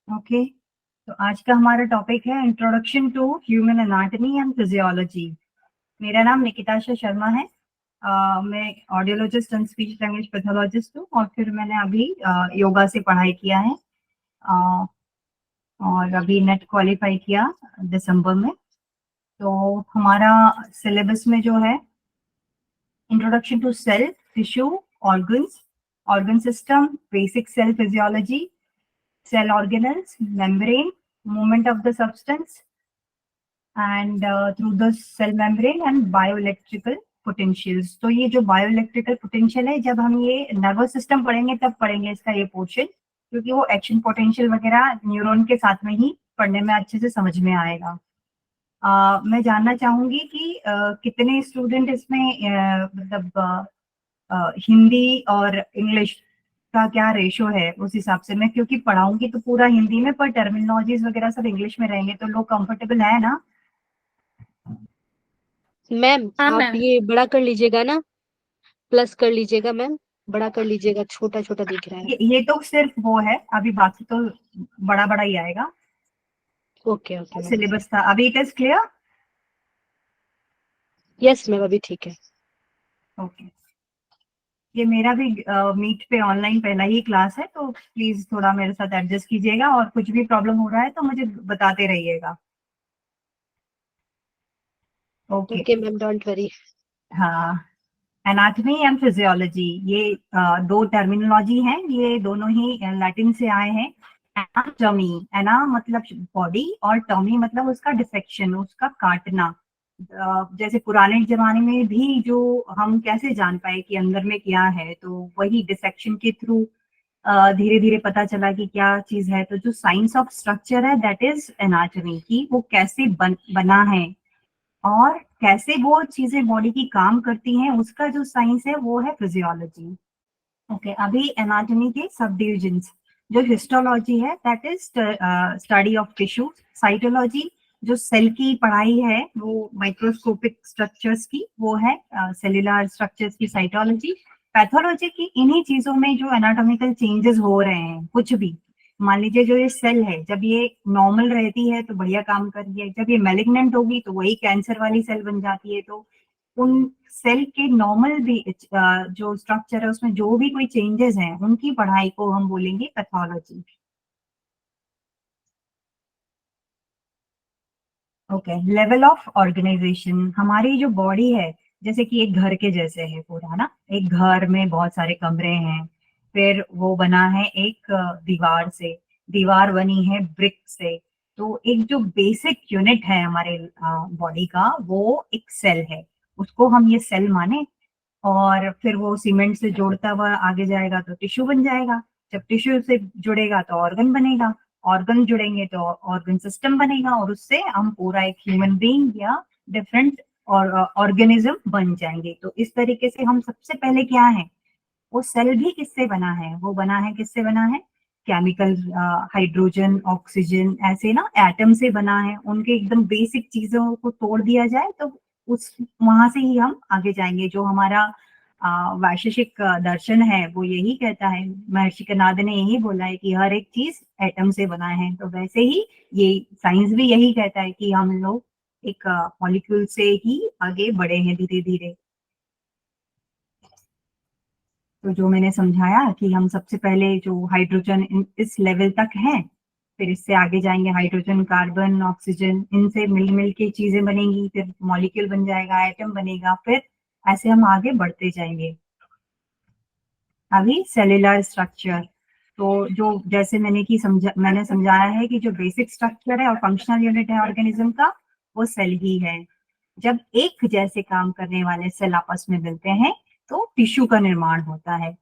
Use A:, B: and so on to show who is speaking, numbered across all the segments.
A: Okay, तो आज का हमारा टॉपिक है introduction to human anatomy and physiology. मेरा नाम निकिताशा शर्मा है। मैं audiologist and speech language pathologist हूँ और फिर मैंने अभी योगा से पढ़ाई किया है अ, और अभी नेट क्वालिफाई किया दिसंबर में। तो हमारा सिलेबस में जो है introduction to cell, tissue, organs, organ system, basic cell physiology, cell organelles, membrane, movement of the substance, and through the cell membrane and bioelectrical potentials। तो ये जो bioelectrical potential है, जब हम ये nervous system पढ़ेंगे तब पढ़ेंगे इसका ये पोर्शन, क्योंकि वो एक्शन पोटेंशियल वगैरह न्यूरॉन के साथ में ही पढ़ने में अच्छे से समझ में आएगा। मैं जानना चाहूंगी कि कितने स्टूडेंट इसमें मतलब हिंदी और इंग्लिश का क्या रेशो है, उस हिसाब से मैं क्योंकि पढ़ाऊंगी तो पूरा हिंदी में, पर टर्मिनोलॉजीज वगैरह सब इंग्लिश में रहेंगे, तो लोग कंफर्टेबल है ना?
B: मैम
C: हाँ
B: आप
C: मैम।
B: ये बड़ा कर लीजिएगा ना, प्लस कर लीजिएगा मैम, बड़ा कर लीजिएगा, छोटा छोटा दिख रहा है।
A: ये तो सिर्फ वो है, अभी बाकी तो बड़ा बड़ा ही आएगा।
B: Okay okay ma'am.
A: सिलेबस था, अभी it is clear?
B: Yes ma'am, अभी ठीक है।
A: ओके, ये मेरा भी मीट पे ऑनलाइन पहला ही क्लास है, तो प्लीज थोड़ा मेरे साथ एडजस्ट कीजिएगा, और कुछ भी प्रॉब्लम हो रहा है तो मुझे बताते रहिएगा। Okay.
B: Okay ma'am, don't worry.
A: हाँ, एनाटॉमी एंड फिजियोलॉजी, ये दो टर्मिनोलॉजी हैं, ये दोनों ही लैटिन से आए हैं। एनाटॉमी, एना मतलब बॉडी और टॉमी मतलब उसका डिसेक्शन, उसका काटना। जैसे पुराने जमाने में भी जो हम कैसे जान पाए कि अंदर में क्या है, तो वही डिसेक्शन के थ्रू धीरे धीरे पता चला कि क्या चीज है। तो जो साइंस ऑफ स्ट्रक्चर है दैट इज एनाटॉमी, की वो कैसे बना है और कैसे वो चीजें बॉडी की काम करती हैं, उसका जो साइंस है वो है फिजियोलॉजी। ओके, अभी एनाटॉमी के सब डिविजन्स, जो हिस्टोलॉजी है that is study of tissue. Cytology जो सेल की पढ़ाई है, वो माइक्रोस्कोपिक स्ट्रक्चर्स की, वो है सेल्यूलर स्ट्रक्चर्स की साइटोलॉजी। पैथोलॉजी की इन्हीं चीजों में जो एनाटॉमिकल चेंजेस हो रहे हैं, कुछ भी मान लीजिए, जो ये सेल है जब ये नॉर्मल रहती है तो बढ़िया काम कर रही है, जब ये मेलिग्नेंट होगी तो वही कैंसर वाली सेल बन जाती है। तो उन सेल के नॉर्मल भी जो स्ट्रक्चर है उसमें जो भी कोई चेंजेस हैं, उनकी पढ़ाई को हम बोलेंगे pathology. Okay, level of organisation, हमारी जो बॉडी है जैसे कि एक घर के जैसे है पूरा ना। एक घर में बहुत सारे कमरे हैं, फिर वो बना है एक दीवार से, दीवार बनी है ब्रिक से। तो एक जो बेसिक यूनिट है हमारे बॉडी का, वो एक सेल है, उसको हम ये सेल माने। और फिर वो सीमेंट से जोड़ता हुआ आगे जाएगा तो टिश्यू बन जाएगा। जब टिश्यू से जुड़ेगा तो ऑर्गन बनेगा, ऑर्गन जुड़ेंगे तो ऑर्गन सिस्टम बनेगा, और उससे हम पूरा एक ह्यूमन बीइंग या डिफरेंट और ऑर्गेनिज्म बन जाएंगे। तो इस तरीके से हम सबसे पहले क्या है, वो सेल भी किससे बना है, वो बना है किससे बना है, केमिकल, हाइड्रोजन, ऑक्सीजन, ऐसे ना एटम से बना है। उनके एकदम बेसिक चीजों को तोड़ दिया जाए तो उस वहां से ही हम आगे जाएंगे। जो हमारा वैशेषिक दर्शन है वो यही कहता है, महर्षि कनाद ने यही बोला है कि हर एक चीज एटम से बना है। तो वैसे ही ये साइंस भी यही कहता है कि हम लोग एक मॉलिक्यूल से ही आगे बढ़े हैं धीरे धीरे। तो जो मैंने समझाया कि हम सबसे पहले जो हाइड्रोजन इस लेवल तक है, फिर इससे आगे जाएंगे, हाइड्रोजन, कार्बन, ऑक्सीजन, इनसे मिल मिल के चीजें बनेंगी, फिर मॉलिक्यूल बन जाएगा, एटम बनेगा, फिर ऐसे हम आगे बढ़ते जाएंगे। अभी सेल्यूलर स्ट्रक्चर, तो जो जैसे मैंने समझाया है कि जो बेसिक स्ट्रक्चर है और फंक्शनल यूनिट है ऑर्गेनिज्म का, वो सेल ही है। जब एक जैसे काम करने वाले सेल आपस में मिलते हैं तो टिश्यू का निर्माण होता है।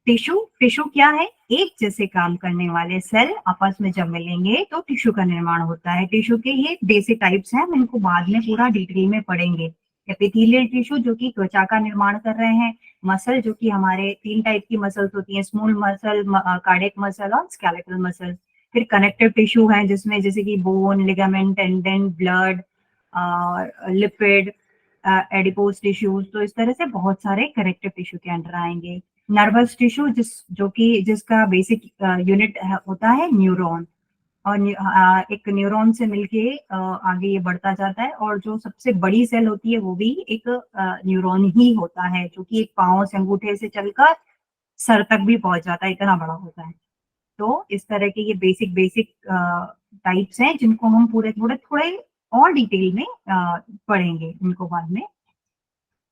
A: टिश्यू, टिश्यू क्या है, एक जैसे काम करने वाले सेल आपस में जब मिलेंगे तो टिश्यू का निर्माण होता है। टिश्यू के ये बेसिक टाइप्स हैं, हम इनको बाद में पूरा डिटेल में पढ़ेंगे। एपिथेलियल टिश्यू जो कि त्वचा का निर्माण कर रहे हैं, मसल जो कि हमारे तीन टाइप की मसल्स होती हैं, स्मूथ मसल, कार्डियक मसल और स्केलेटल मसल। फिर कनेक्टिव टिश्यू है जिसमें जैसे कि bone, ligament, tendon, blood, lipid, adipose tissues. तो इस तरह से बहुत सारे कनेक्टिव टिश्यू के अंडर आएंगे। नर्वस टिश्यू जिसका बेसिक यूनिट होता है न्यूरॉन। और एक न्यूरॉन से मिलके आगे ये बढ़ता जाता है, और जो सबसे बड़ी सेल होती है वो भी एक न्यूरॉन ही होता है, जो कि एक पाँव से अंगूठे से चलकर सर तक भी पहुंच जाता है, इतना बड़ा होता है। तो इस तरह के ये बेसिक बेसिक टाइप्स हैं जिनको हम पूरे थोड़े थोड़े और डिटेल में पढ़ेंगे इनको बाद में।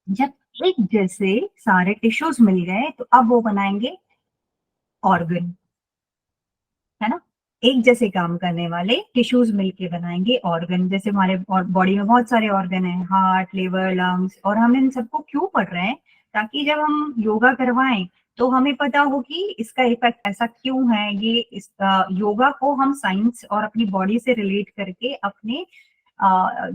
A: जब एक जैसे सारे टिश्यूज मिल गए तो अब वो बनाएंगे ऑर्गन, है ना। एक जैसे काम करने वाले टिश्यूज मिलके बनाएंगे ऑर्गन। जैसे हमारे बॉडी में बहुत सारे ऑर्गन हैं, हार्ट, लिवर, लंग्स, और हम इन सबको क्यों पढ़ रहे हैं, ताकि जब हम योगा करवाएं तो हमें पता हो कि इसका इफेक्ट ऐसा क्यों है। ये इस योगा को हम साइंस और अपनी बॉडी से रिलेट करके अपने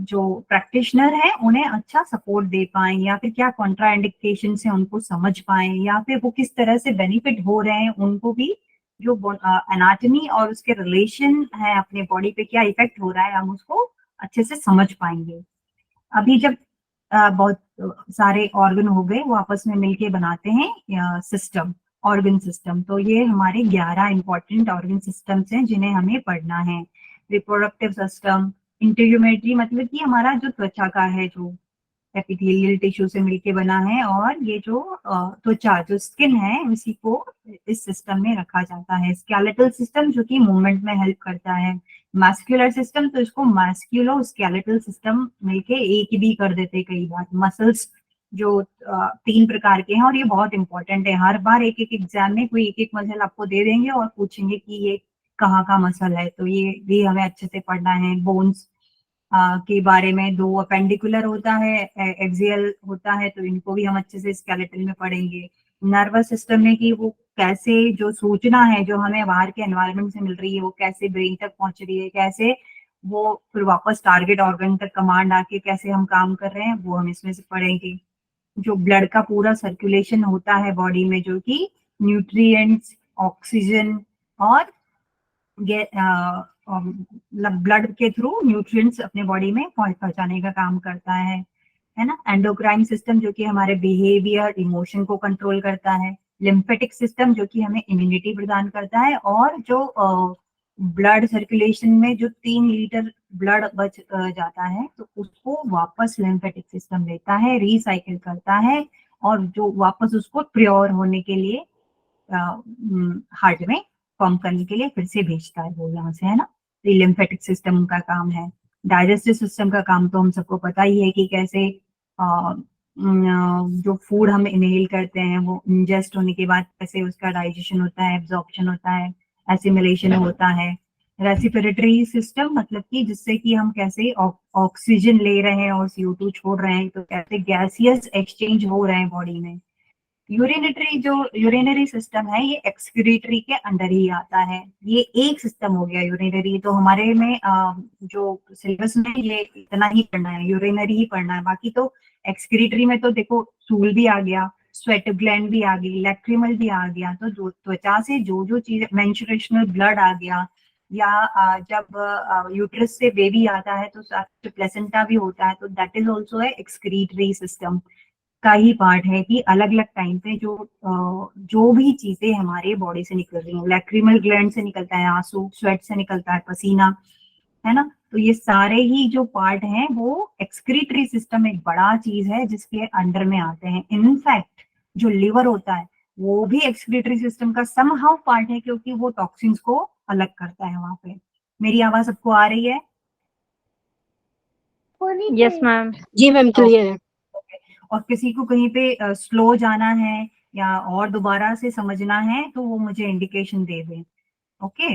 A: जो प्रैक्टिशनर है उन्हें अच्छा सपोर्ट दे पाए, या फिर क्या कॉन्ट्राइंडिकेशन है उनको समझ पाए, या फिर वो किस तरह से बेनिफिट हो रहे हैं उनको भी, जो एनाटॉमी और उसके रिलेशन है अपने बॉडी पे क्या इफेक्ट हो रहा है, हम उसको अच्छे से समझ पाएंगे। अभी जब बहुत सारे ऑर्गन हो गए, वो आपस में मिलके बनाते हैं सिस्टम, ऑर्गन सिस्टम। तो ये हमारे 11 इंपॉर्टेंट ऑर्गन सिस्टम्स हैं जिन्हें हमें पढ़ना है। रिप्रोडक्टिव सिस्टम, इंटीग्यूमेटरी मतलब कि हमारा जो त्वचा का है, जो एपिथेलियल टिश्यू से मिलके बना है, और ये जो त्वचा जो स्किन है उसी को इस सिस्टम में रखा जाता है। स्केलेटल सिस्टम जो कि मूवमेंट में हेल्प करता है। मैस्कुलर सिस्टम, तो इसको मैस्कुलो स्केलेटल सिस्टम मिलके एक भी कर देते कई बार। मसल्स जो 3 प्रकार के हैं, और ये बहुत इंपॉर्टेंट है। हर बार एक एक एग्जाम में कोई एक एक मसल आपको दे देंगे और पूछेंगे कि ये कहाँ का मसल है, तो ये भी हमें अच्छे से पढ़ना है। बोन्स के बारे में, 2 अपेंडिकुलर होता है, एक्सियल होता है, तो इनको भी हम अच्छे से स्केलेटल में पढ़ेंगे। नर्वस सिस्टम में कि वो कैसे जो सूचना है जो हमें बाहर के एनवायरनमेंट से मिल रही है वो कैसे ब्रेन तक पहुंच रही है, कैसे वो फिर वापस टारगेट ऑर्गन तक कमांड आके कैसे हम काम कर रहे हैं, वो हम इसमें से पढ़ेंगे। जो ब्लड का पूरा सर्कुलेशन होता है बॉडी में, जो कि न्यूट्रिएंट्स, ऑक्सीजन और ब्लड के थ्रू न्यूट्रिएंट्स अपने बॉडी में पहुंचाने का काम करता है ना। एंडोक्राइन सिस्टम जो कि हमारे बिहेवियर, इमोशन को कंट्रोल करता है। लिम्फेटिक सिस्टम जो कि हमें इम्यूनिटी प्रदान करता है, और जो ब्लड सर्कुलेशन में जो 3 लीटर ब्लड बच जाता है तो उसको वापस लिम्फेटिक सिस्टम लेता है, रिसाइकिल करता है, और जो वापस उसको प्योर होने के लिए हार्ट में पंप करने के लिए फिर से भेजता है वो यहाँ से, है ना। तो लिम्फेटिक सिस्टम का काम है। डाइजेस्टिव सिस्टम का काम तो हम सबको पता ही है कि कैसे जो फूड हम इनहेल करते हैं वो इंजेस्ट होने के बाद कैसे उसका डाइजेशन होता है, एब्जॉर्प्शन होता है, एसिमिलेशन होता है। रेस्पिरेटरी सिस्टम मतलब कि जिससे कि हम कैसे ऑक्सीजन ले रहे हैं और CO2 छोड़ रहे हैं, तो कैसे गैसियस एक्सचेंज हो रहे हैं बॉडी में। यूरिनरी सिस्टम है, ये एक्सक्रीटरी के अंडर ही आता है। ये एक सिस्टम हो गया यूरिनरी। तो हमारे में जो सिलेबस में ये इतना ही पढ़ना है, यूरिनरी ही पढ़ना है। बाकी तो एक्सक्रीटरी में तो देखो स्टूल भी आ गया, स्वेट ग्लैंड भी आ गई, लैक्रिमल भी आ गया। तो जो त्वचा से जो जो चीज, मेंस्ट्रुएशनल ब्लड आ गया, या जब यूट्रस से बेबी आता है तो प्लेसेंटा भी होता है, तो दैट इज ऑल्सो है एक्सक्रीटरी सिस्टम का ही पार्ट है। कि अलग अलग टाइम पे जो भी चीजें हमारे बॉडी से निकल रही हैं, लैक्रिमल ग्लैंड से निकलता है आंसू, स्वेट से निकलता है पसीना, है ना। तो ये सारे ही जो पार्ट हैं वो एक्सक्रीटरी सिस्टम एक बड़ा चीज है जिसके अंडर में आते हैं। इनफैक्ट जो लिवर होता है वो भी एक्सक्रीटरी सिस्टम का समहाउ पार्ट है, क्योंकि वो टॉक्सिन्स को अलग करता है वहां पे। मेरी आवाज सबको आ रही है?
C: Yes ma'am.
B: जी मैम, क्लियर है।
A: और किसी को कहीं पे स्लो जाना है या और दोबारा से समझना है तो वो मुझे इंडिकेशन दे दें। ओके,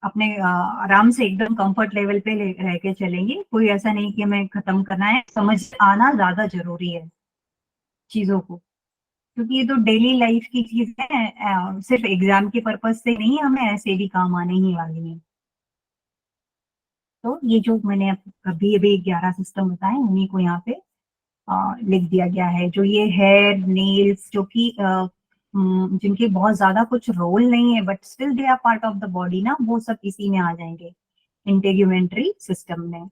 A: अपने आराम से एकदम कंफर्ट लेवल पे रह के चलेंगे। कोई ऐसा नहीं कि हमें खत्म करना है, समझ आना ज्यादा जरूरी है चीजों को, क्योंकि ये तो डेली लाइफ की चीज है। सिर्फ एग्जाम के पर्पज से नहीं, हमें ऐसे भी काम आने ही वाली है। तो ये जो मैंने अभी अभी 11 सिस्टम बताए उन्हीं को यहाँ पे लिख दिया गया है। जो ये हेयर, नेल्स, जो कि जिनके बहुत ज्यादा कुछ रोल नहीं है but still they are part of the body ना, वो सब इसी में आ जाएंगे, इंटेग्यूमेंट्री सिस्टम में।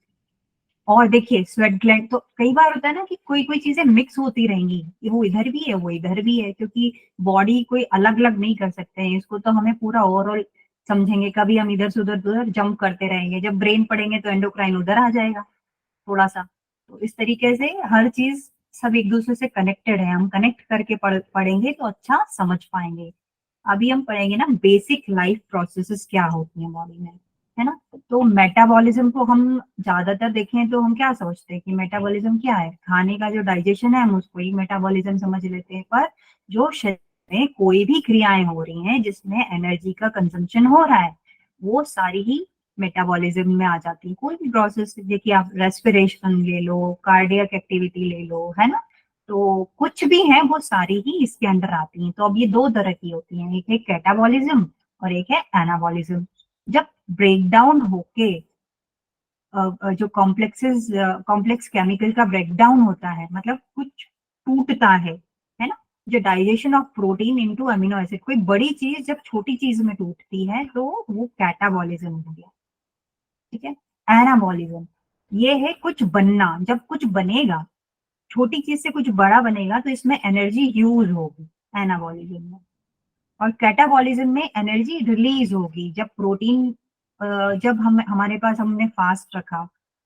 A: और देखिए स्वेट ग्लैंड, तो कई बार होता है ना कि कोई कोई चीजें मिक्स होती रहेंगी, कि वो इधर भी है वो इधर भी है, क्योंकि बॉडी कोई अलग अलग नहीं कर सकते हैं इसको, तो हमें पूरा ओवरऑल समझेंगे, कभी हम इधर से उधर उधर जंप करते रहेंगे, जब ब्रेन पढ़ेंगे तो एंडोक्राइन उधर आ जाएगा थोड़ा सा। तो इस तरीके से हर चीज सब एक दूसरे से कनेक्टेड है, हम कनेक्ट करके पढ़ेंगे तो अच्छा समझ पाएंगे। अभी हम पढ़ेंगे ना बेसिक लाइफ प्रोसेसेस क्या होती हैं बॉडी में, है ना। तो मेटाबॉलिज्म को हम ज्यादातर देखें तो हम क्या सोचते हैं कि मेटाबॉलिज्म क्या है, खाने का जो डाइजेशन है हम उसको ही मेटाबॉलिज्म समझ लेते हैं। पर जो शरीर में कोई भी क्रियाएं हो रही हैं जिसमें एनर्जी का कंजम्पशन हो रहा है, वो सारी ही मेटाबॉलिज्म में आ जाती है। कोई भी प्रोसेस, देखिए आप रेस्पिरेशन ले लो, कार्डियक एक्टिविटी ले लो, है ना, तो कुछ भी है वो सारी ही इसके अंडर आती हैं। तो अब ये दो तरह की होती हैं, एक है कैटाबॉलिज्म और एक है एनाबॉलिज्म। जब ब्रेकडाउन होके जो कॉम्प्लेक्स केमिकल का ब्रेकडाउन होता है, मतलब कुछ टूटता है ना, जो digestion of protein into amino acid, कोई बड़ी चीज जब छोटी चीज में टूटती है तो वो कैटाबॉलिज्म हो गया, ठीक है। एनाबॉलिज्म ये है कुछ बनना, जब कुछ बनेगा, छोटी चीज से कुछ बड़ा बनेगा तो इसमें एनर्जी यूज होगी एनाबॉलिज्म में। और कैटाबॉलिज्म में एनर्जी रिलीज होगी जब प्रोटीन, जब हम हमारे पास हमने फास्ट रखा,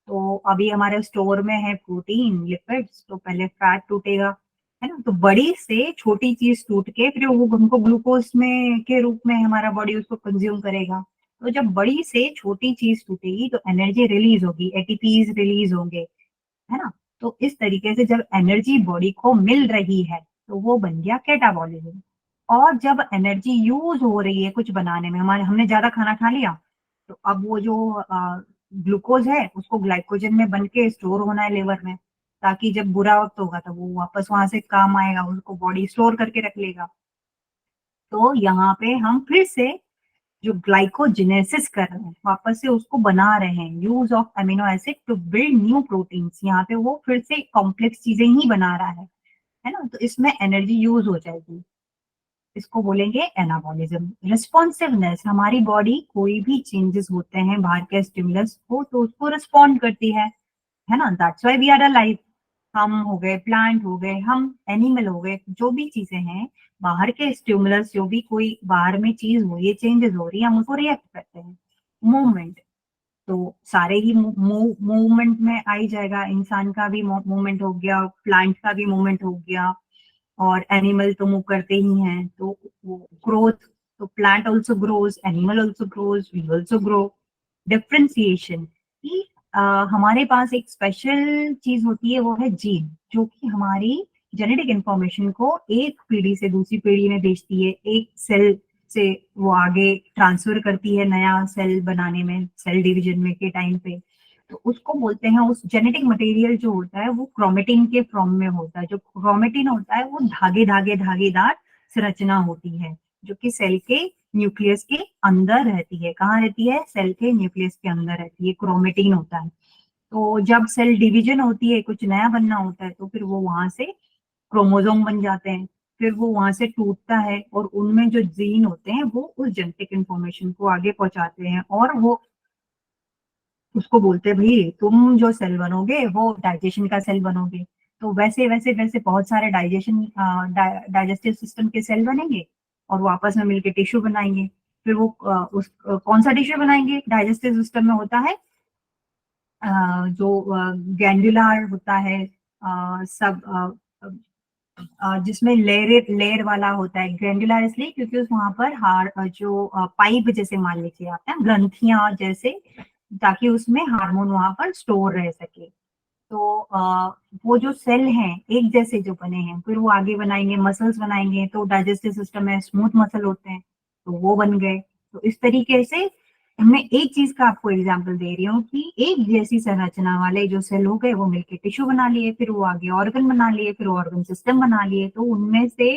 A: तो अभी हमारे स्टोर में है प्रोटीन लिपिड्स, तो पहले फैट टूटेगा, है ना, तो बड़ी से छोटी चीज टूट के फिर वो हमको ग्लूकोज में के रूप में हमारा बॉडी उसको कंज्यूम करेगा। तो जब बड़ी से छोटी चीज टूटेगी तो एनर्जी रिलीज होगी, एटीपीज रिलीज होंगे, है ना। तो इस तरीके से जब एनर्जी बॉडी को मिल रही है तो वो बन गया कैटाबॉलिज्म। और जब एनर्जी यूज हो रही है कुछ बनाने में, हमारे हमने ज्यादा खाना खा लिया, तो अब वो जो ग्लूकोज है उसको ग्लाइकोजन में बन के स्टोर होना है लिवर में, ताकि जब बुरा वक्त होगा तो वो वापस वहां से काम आएगा, उसको बॉडी स्टोर करके रख लेगा। तो यहाँ पे हम फिर से जो ग्लाइकोजेनेसिस कर रहे हैं, वापस से उसको बना रहे हैं, use of amino acid to build new proteins, यहाँ पे वो फिर से कॉम्प्लेक्स चीजें ही बना रहा है ना, तो इसमें एनर्जी यूज हो जाएगी। इसको बोलेंगे एनाबॉलिज्म। रिस्पॉन्सिवनेस, हमारी बॉडी कोई भी चेंजेस होते हैं बाहर के स्टिमुलस को तो उसको रिस्पॉन्ड करती है ना, that's why we are alive. हम हो गए, प्लांट हो गए, हम एनिमल हो गए, जो भी चीजें हैं बाहर के स्टिमुलस, जो भी कोई बाहर में चीज हो, ये चेंजेस हो रही है, हम उसको रिएक्ट करते हैं। मूवमेंट, तो सारे ही मूवमेंट में आ ही जाएगा, इंसान का भी मूवमेंट हो गया, प्लांट का भी मूवमेंट हो गया, और एनिमल तो मूव करते ही हैं। तो वो ग्रोथ, तो plant also grows, animal also grows, we also grow. Differentiation कि हमारे पास एक स्पेशल चीज होती है, वो है जीन, जो कि हमारी जेनेटिक इंफॉर्मेशन को एक पीढ़ी से दूसरी पीढ़ी में भेजती है, एक सेल से वो आगे ट्रांसफर करती है नया सेल बनाने में, सेल डिवीजन में के टाइम पे। तो उसको बोलते हैं, उस जेनेटिक मटेरियल जो होता है वो क्रोमेटिन के फॉर्म में होता है। जो क्रोमेटिन होता है वो धागे धागे धागेदार संरचना होती है, जो कि सेल के न्यूक्लियस के अंदर रहती है। कहाँ रहती है? सेल के न्यूक्लियस के अंदर रहती है, क्रोमेटिन होता है। तो जब सेल डिवीजन होती है, कुछ नया बनना होता है, तो फिर वो वहां से क्रोमोजोम बन जाते हैं, फिर वो वहां से टूटता है और उनमें जो जीन होते हैं वो उस जेनेटिक इंफॉर्मेशन को आगे पहुंचाते हैं, और वो उसको बोलते हैं भाई तुम जो सेल बनोगे वो डाइजेशन का सेल बनोगे। तो वैसे वैसे वैसे बहुत सारे डाइजेस्टिव सिस्टम के सेल बनेंगे और वो आपस में मिलके टिश्यू बनाएंगे। फिर वो कौन सा टिश्यू बनाएंगे? डाइजेस्टिव सिस्टम में होता है जो गैंडुलार होता है, सब जिसमें लेयर लेयर वाला होता है। ग्रैंडुलर इसलिए क्योंकि उस वहां पर हार जो पाइप जैसे मान लीजिए आप ना, ग्रंथियां जैसे, ताकि उसमें हार्मोन वहां पर स्टोर रह सके। तो वो जो सेल हैं एक जैसे जो बने हैं, फिर वो आगे बनाएंगे, मसल्स बनाएंगे, तो डाइजेस्टिव सिस्टम में स्मूथ मसल होते हैं तो वो बन गए। तो इस तरीके से मैं एक चीज का आपको एग्जांपल दे रही हूँ कि एक जैसी संरचना वाले जो सेल हो गए वो मिलके टिश्यू बना लिए, फिर वो आगे ऑर्गन बना लिए, फिर ऑर्गन सिस्टम बना लिए। तो उनमें से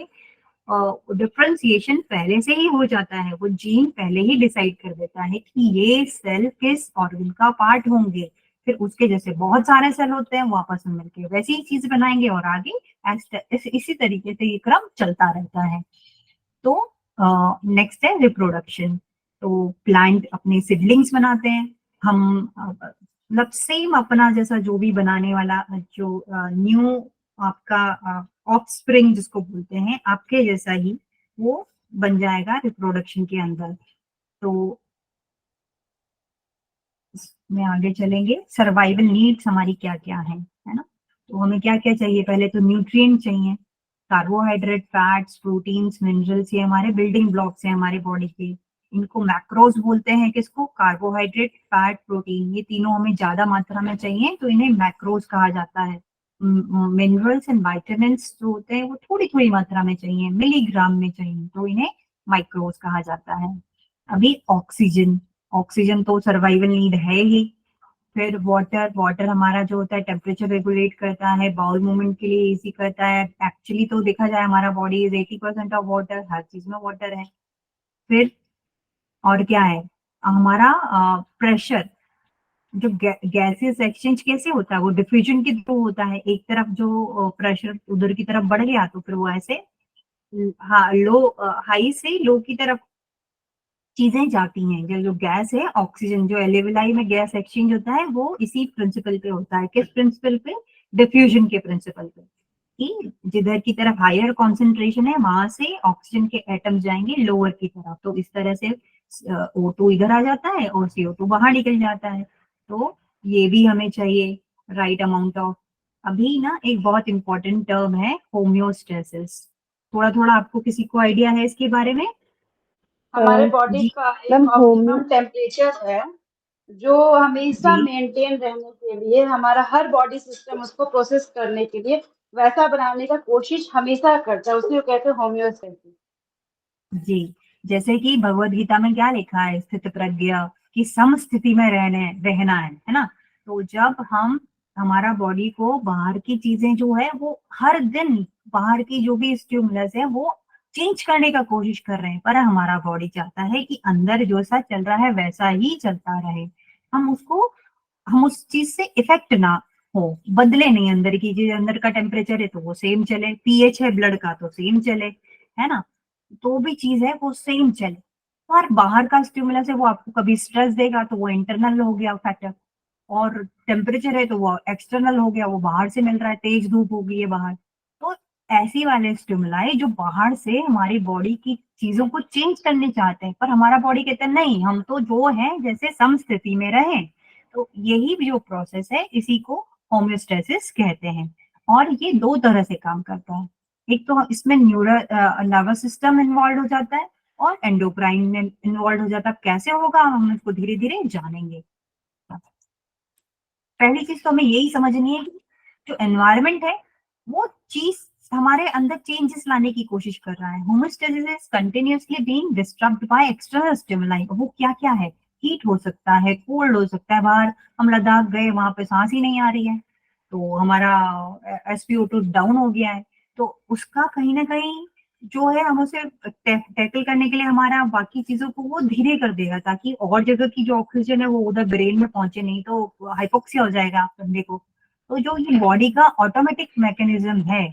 A: डिफरेंशिएशन पहले से ही हो जाता है, वो जीन पहले ही डिसाइड कर देता है कि ये सेल किस ऑर्गन का पार्ट होंगे। फिर उसके जैसे बहुत सारे सेल होते हैं, वो आपस में मिलकर वैसी ही चीज बनाएंगे और आगे इसी तरीके से ये क्रम चलता रहता है। तो नेक्स्ट है रिप्रोडक्शन। तो प्लांट अपने सिडलिंग्स बनाते हैं, हम मतलब सेम अपना जैसा जो भी बनाने वाला जो न्यू आपका ऑफस्प्रिंग जिसको बोलते हैं, आपके जैसा ही वो बन जाएगा रिप्रोडक्शन के अंदर। तो में आगे चलेंगे, सर्वाइवल नीड्स हमारी क्या क्या है ना। तो हमें क्या क्या चाहिए, पहले तो न्यूट्रिएंट चाहिए, कार्बोहाइड्रेट, फैट्स, प्रोटीन्स, मिनरल्स, ये हमारे बिल्डिंग ब्लॉक्स हैं हमारे बॉडी के। इनको मैक्रोज बोलते हैं, किसको, कार्बोहाइड्रेट, फैट, प्रोटीन, ये तीनों हमें ज्यादा मात्रा में चाहिए तो इन्हें मैक्रोज कहा जाता है। मिनरल्स एंड वाइटामिन्स जो होते हैं वो थोड़ी थोड़ी मात्रा में चाहिए, मिलीग्राम में चाहिए, तो इन्हें माइक्रोज कहा जाता है। अभी ऑक्सीजन, ऑक्सीजन तो सर्वाइवल नीड है ही। फिर वाटर, वाटर हमारा जो होता है टेम्परेचर रेगुलेट करता है, बाउल मूवमेंट के लिए इजी करता है। एक्चुअली तो देखा जाए हमारा बॉडी इज 80% ऑफ वाटर, हर चीज में वाटर है। फिर और क्या है, हमारा प्रेशर, जो गैसेस एक्सचेंज कैसे होता है, वो डिफ्यूजन के थ्रू होता है। एक तरफ जो प्रेशर उधर की तरफ बढ़ गया तो फिर वो ऐसे लो, हाई से लो की तरफ चीजें जाती हैं। जो जो गैस है ऑक्सीजन, जो एलेविलाई में गैस एक्सचेंज होता है वो इसी प्रिंसिपल पे होता है। किस प्रिंसिपल पे, डिफ्यूजन के प्रिंसिपल पे, कि जिधर की तरफ हायर कॉन्सेंट्रेशन है वहां से ऑक्सीजन के एटम जाएंगे लोअर की तरफ, तो इस तरह से O2 इधर आ जाता है और CO2 बाहर निकल जाता है। तो ये भी हमें चाहिए, राइट अमाउंट ऑफ। अभी ना एक बहुत इंपॉर्टेंट टर्म है होम्योस्टेसिस, थोड़ा थोड़ा आपको किसी को आइडिया है इसके बारे में?
C: हमारे बॉडी
A: जी
C: का
B: मैम
C: एक
B: होम्यो
C: ऑप्टिमम टेम्परेचर है जो हमेशा
A: जी
C: मेंटेन रहने के लिए हमारा हर बॉडी सिस्टम उसको प्रोसेस करने के लिए वैसा बनाने का कोशिश हमेशा करता है, उसी को कहते हैं होम्योस्टेसिस।
A: जी, जैसे कि भगवत गीता में क्या लिखा है, स्थित प्रज्ञ, कि समस्थिति में रहना है ना। तो जब हम हमारा बॉडी को बाहर की चीजें जो है वो हर दिन बाहर की जो भी स्टिमुलस है वो चेंज करने का कोशिश कर रहे हैं, पर हमारा बॉडी चाहता है कि अंदर जो सा चल रहा है वैसा ही चलता रहे। हम उसको, हम उस चीज से इफेक्ट ना हो, बदले नहीं। अंदर की चीज, अंदर का टेम्परेचर है तो वो सेम चले, पीएच है ब्लड का तो सेम चले, है ना। तो भी चीज है वो सेम चले। और बाहर का स्टिमुलस है वो आपको कभी स्ट्रेस देगा तो वो इंटरनल हो गया फैक्टर, और टेम्परेचर है तो वो एक्सटर्नल हो गया, वो बाहर से मिल रहा है, तेज धूप हो गई है बाहर। तो ऐसी वाले स्टिमुलाई जो बाहर से हमारी बॉडी की चीजों को चेंज करने चाहते हैं, पर हमारा बॉडी कहता है नहीं, हम तो जो है जैसे समस्थिति में रहें। तो यही जो प्रोसेस है इसी को होम्योस्टेसिस कहते हैं। और ये दो तरह से काम करता है, एक तो इसमें न्यूरल नर्वस सिस्टम इन्वॉल्व हो जाता है और एंडोक्राइन में इन्वॉल्व हो जाता है। कैसे होगा हम इसको धीरे धीरे जानेंगे। पहली चीज तो हमें यही समझनी है कि जो एनवायरनमेंट है वो चीज हमारे अंदर चेंजेस लाने की कोशिश कर रहा है। Homeostasis is continuously being disturbed by external stimuli. वो क्या क्या है, हीट हो सकता है, कोल्ड हो सकता है, बाहर हम लद्दाख गए वहां पे सांस ही नहीं आ रही है तो हमारा SpO2 डाउन हो गया है। तो उसका कहीं ना कहीं जो है हम उसे टैकल करने के लिए हमारा बाकी चीजों को वो धीरे कर देगा, ताकि और जगह की जो ऑक्सीजन है वो उधर ब्रेन में पहुंचे, नहीं तो हाइपोक्सिया हो जाएगा बंदे को। तो जो ये बॉडी का ऑटोमेटिक मैकेनिज्म है,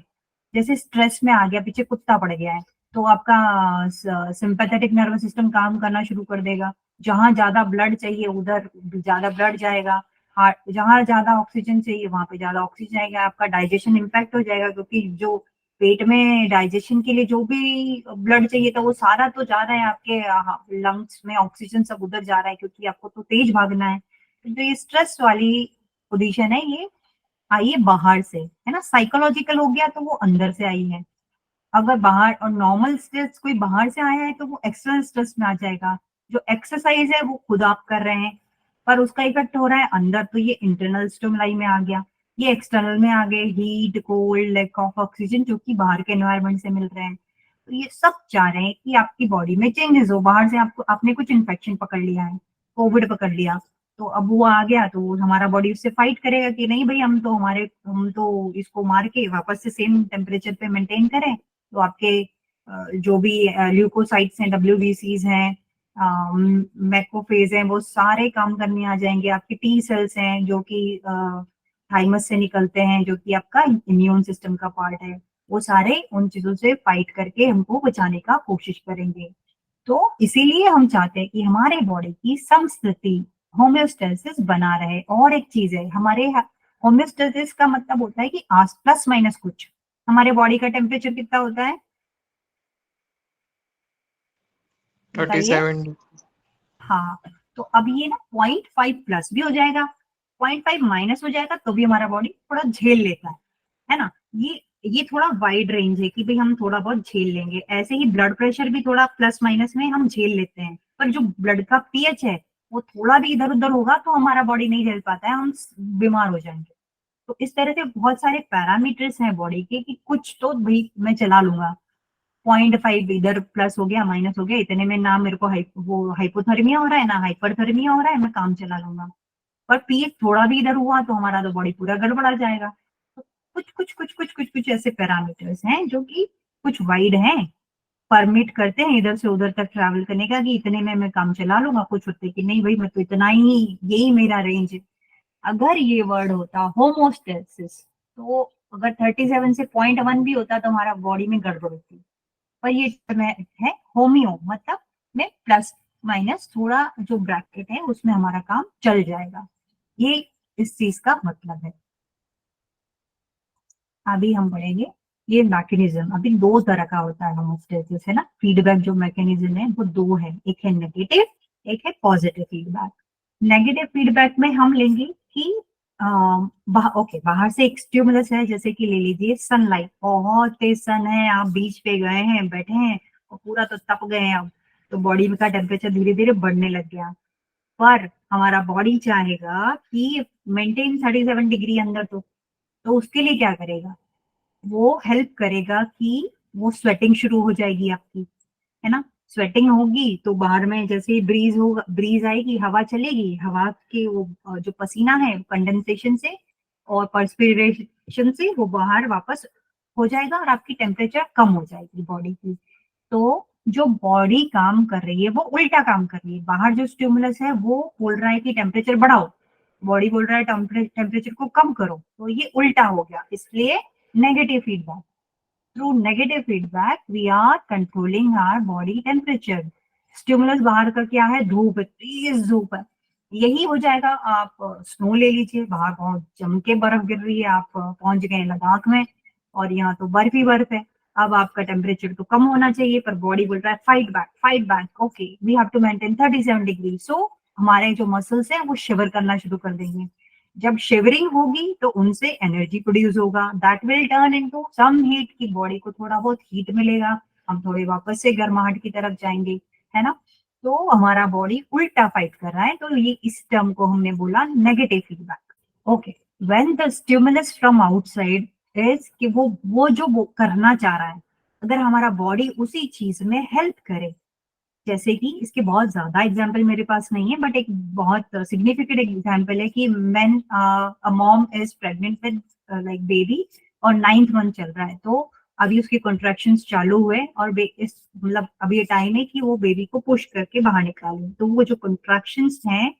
A: जैसे स्ट्रेस में आ गया, पीछे कुत्ता पड़ गया है तो आपका सिंपैथेटिक नर्वस सिस्टम काम करना शुरू कर देगा। जहां ज्यादा ब्लड चाहिए उधर ज्यादा ब्लड जाएगा, हार्ट जहां ज्यादा ऑक्सीजन चाहिए वहां पे ज्यादा ऑक्सीजन जाएगा। आपका डाइजेशन इम्पैक्ट हो जाएगा, क्योंकि जो पेट में डाइजेशन के लिए जो भी ब्लड चाहिए था वो सारा तो जा रहा है आपके लंग्स में, ऑक्सीजन सब उधर जा रहा है क्योंकि आपको तो तेज भागना है। तो जो ये स्ट्रेस वाली पोजीशन है ये आई है बाहर से, है ना। साइकोलॉजिकल हो गया तो वो अंदर से आई है। अगर बाहर और नॉर्मल स्ट्रेस कोई बाहर से आया है तो वो एक्सटर्नल स्ट्रेस में आ जाएगा। जो एक्सरसाइज है वो खुद आप कर रहे हैं पर उसका इफेक्ट हो रहा है अंदर, तो ये इंटरनल स्टिमुलाई में आ गया। ये एक्सटर्नल में आ गए, heat, cold, lack of oxygen जो कि बाहर के एनवायरनमेंट से मिल रहे हैं। तो ये सब चाह रहे हैं कि आपकी बॉडी में चेंजेस हो। बाहर से आपको, आपने कुछ इन्फेक्शन पकड़ लिया है, कोविड पकड़ लिया, तो अब वो आ गया तो हमारा बॉडी उससे फाइट करेगा कि नहीं भाई, हम तो इसको मार के वापस से सेम टेम्परेचर पे मेंटेन करें। तो आपके जो भी ल्यूकोसाइट्स हैं, WBCs हैं, मैक्रोफेज हैं, वो सारे काम करने आ जाएंगे। आपके T सेल्स हैं जो कि थाइमस से निकलते हैं, जो कि आपका इम्यून सिस्टम का पार्ट है, वो सारे उन चीजों से फाइट करके हमको बचाने का कोशिश करेंगे। तो इसीलिए हम चाहते हैं कि हमारे बॉडी की समस्थिति, होम्योस्टेसिस बना रहे। और एक चीज है, हमारे होम्योस्टेसिस का मतलब होता है कि आस प्लस माइनस कुछ। हमारे बॉडी का टेम्परेचर कितना होता है बताइए?
D: 37 डिग्री।
A: हाँ, तो अब ये ना 0.5 प्लस भी हो जाएगा, 0.5 माइनस हो जाएगा तो भी हमारा बॉडी थोड़ा झेल लेता है ना। ये थोड़ा वाइड रेंज है कि भाई हम थोड़ा बहुत झेल लेंगे। ऐसे ही ब्लड प्रेशर भी थोड़ा प्लस माइनस में हम झेल लेते हैं, पर जो ब्लड का पीएच है वो थोड़ा भी इधर उधर होगा तो हमारा बॉडी नहीं झेल पाता है, हम बीमार हो जाएंगे। तो इस तरह से बहुत सारे पैरामीटर्स हैं बॉडी के कि कुछ तो भाई मैं चला लूंगा, 0.5 इधर प्लस हो गया माइनस हो गया, इतने में ना मेरे को वो हाइपोथर्मिया हो रहा है ना हाइपरथर्मिया हो रहा है, मैं काम चला लूंगा। पर पीएच थोड़ा भी इधर हुआ तो हमारा तो बॉडी पूरा गड़बड़ा जाएगा। तो कुछ ऐसे पैरामीटर्स हैं जो कि कुछ वाइड हैं, परमिट करते हैं इधर से उधर तक ट्रैवल करने का कि इतने में मैं काम चला लूंगा। कुछ होते कि नहीं भाई मैं तो इतना ही, यही मेरा रेंज है। अगर ये वर्ड होता होमोस्टेसिस, तो अगर 37 से 0.1 भी होता तो हमारा बॉडी में गड़बड़ होती। पर ये है होमियो, मतलब में प्लस माइनस थोड़ा जो ब्रैकेट है उसमें हमारा काम चल जाएगा। ये इस चीज का मतलब है। अभी हम पढ़ेंगे ये मैकेनिज्म। अभी दो तरह का होता है होमोस्टेसिस, है ना। फीडबैक जो मैकेनिज्म है वो दो है, एक है नेगेटिव, एक है पॉजिटिव फीडबैक। नेगेटिव फीडबैक में हम लेंगे कि ओके बाहर से एक स्टिमुलस है, जैसे कि ले लीजिए सनलाइट, बहुत तेज सन है, आप बीच पे गए हैं बैठे हैं और पूरा तो तप गए हैं, अब तो बॉडी का टेम्परेचर धीरे धीरे बढ़ने लग गया। पर हमारा बॉडी चाहेगा कि मेंटेन 37 डिग्री अंदर, तो उसके लिए क्या करेगा, वो हेल्प करेगा कि वो स्वेटिंग शुरू हो जाएगी आपकी, है ना। स्वेटिंग होगी तो बाहर में जैसे ही ब्रीज होगा, ब्रीज आएगी, हवा चलेगी, हवा के वो जो पसीना है कंडेंसेशन से और पर्सपिरेशन से वो बाहर वापस हो जाएगा और आपकी टेम्परेचर कम हो जाएगी बॉडी की। तो जो बॉडी काम कर रही है वो उल्टा काम कर रही है। बाहर जो स्टिमुलस है वो बोल रहा है कि टेम्परेचर बढ़ाओ, बॉडी बोल रहा है टेम्परेचर को कम करो, तो ये उल्टा हो गया, इसलिए negative feedback. Through negative feedback we are controlling our body temperature. Stimulus बाहर का क्या है, धूप है, तेज धूप है, यही हो जाएगा। आप स्नो ले लीजिए, बाहर बहुत जम के बर्फ गिर रही है, आप पहुंच गए लद्दाख में और यहाँ तो बर्फ ही बर्फ है। अब आपका टेम्परेचर तो कम होना चाहिए पर बॉडी बोल रहा है fight back, okay we have to maintain 37 degree. So हमारे जो मसल्स हैं वो शिवर करना शुरू कर देंगे। जब शिवरिंग होगी तो उनसे एनर्जी प्रोड्यूस होगा, that will turn into some heat, की बॉडी को थोड़ा बहुत हीट मिलेगा, हम थोड़े वापस से गर्माहट की तरफ जाएंगे, है ना। तो हमारा बॉडी उल्टा फाइट कर रहा है, तो ये इस टर्म को हमने बोला negative feedback. Okay, when the stimulus from outside is कि वो जो वो करना चाह रहा है, अगर हमारा बॉडी उसी चीज में हेल्प करे, जैसे कि इसके बहुत ज्यादा एग्जाम्पल मेरे पास नहीं है बट एक बहुत सिग्निफिकेंट एग्जाम्पल है कि man a mom is pregnant with like baby और 9th मंथ चल रहा है, तो अभी उसके कॉन्ट्रैक्शंस चालू हुए और इस मतलब अभी ये टाइम है कि वो बेबी को पुश करके बाहर निकाले, तो वो जो कॉन्ट्रैक्शंस हैं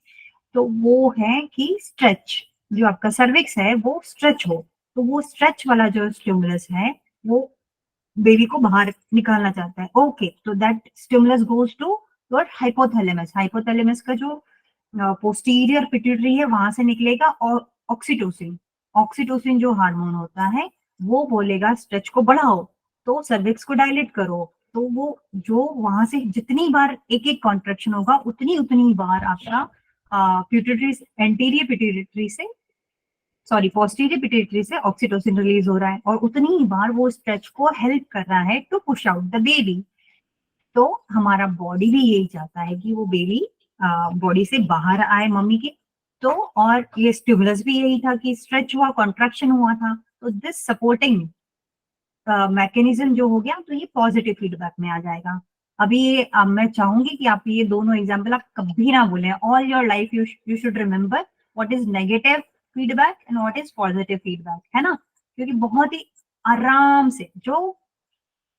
A: तो वो है कि स्ट्रेच, जो आपका सर्विक्स है वो स्ट्रेच हो, तो वो स्ट्रेच वाला जो स्टिमुलस है वो बेबी को बाहर निकालना चाहता है। ओके, तो that stimulus goes to your hypothalamus. Hypothalamus का जो पोस्टीरियर पिट्यूटरी है वहां से निकलेगा और ऑक्सीटोसिन, ऑक्सीटोसिन जो हार्मोन होता है वो बोलेगा स्ट्रेच को बढ़ाओ, तो सर्विक्स को डायलेट करो, तो वो जो वहां से जितनी बार एक एक कॉन्ट्रेक्शन होगा उतनी उतनी बार आपका पिट्यूटरी, एंटीरियर पिट्यूटरी से, सॉरी पोस्टीरियर पिट्यूटरी से ऑक्सीटोसिन रिलीज हो रहा है और उतनी ही बार वो स्ट्रेच को हेल्प कर रहा है to push out the baby. तो हमारा बॉडी भी यही चाहता है कि वो बेबी बॉडी से बाहर आए मम्मी के। तो और ये स्टिमुलस भी यही था कि स्ट्रेच हुआ, कॉन्ट्रैक्शन हुआ था, तो दिस सपोर्टिंग मैकेनिज्म जो हो गया तो ये पॉजिटिव फीडबैक में आ जाएगा। अभी ये मैं चाहूंगी कि आप ये दोनों एग्जाम्पल आप कभी ना भूलें, all your life you should remember what is negative feedback and what is positive feedback, है ना। क्योंकि बहुत ही आराम से जो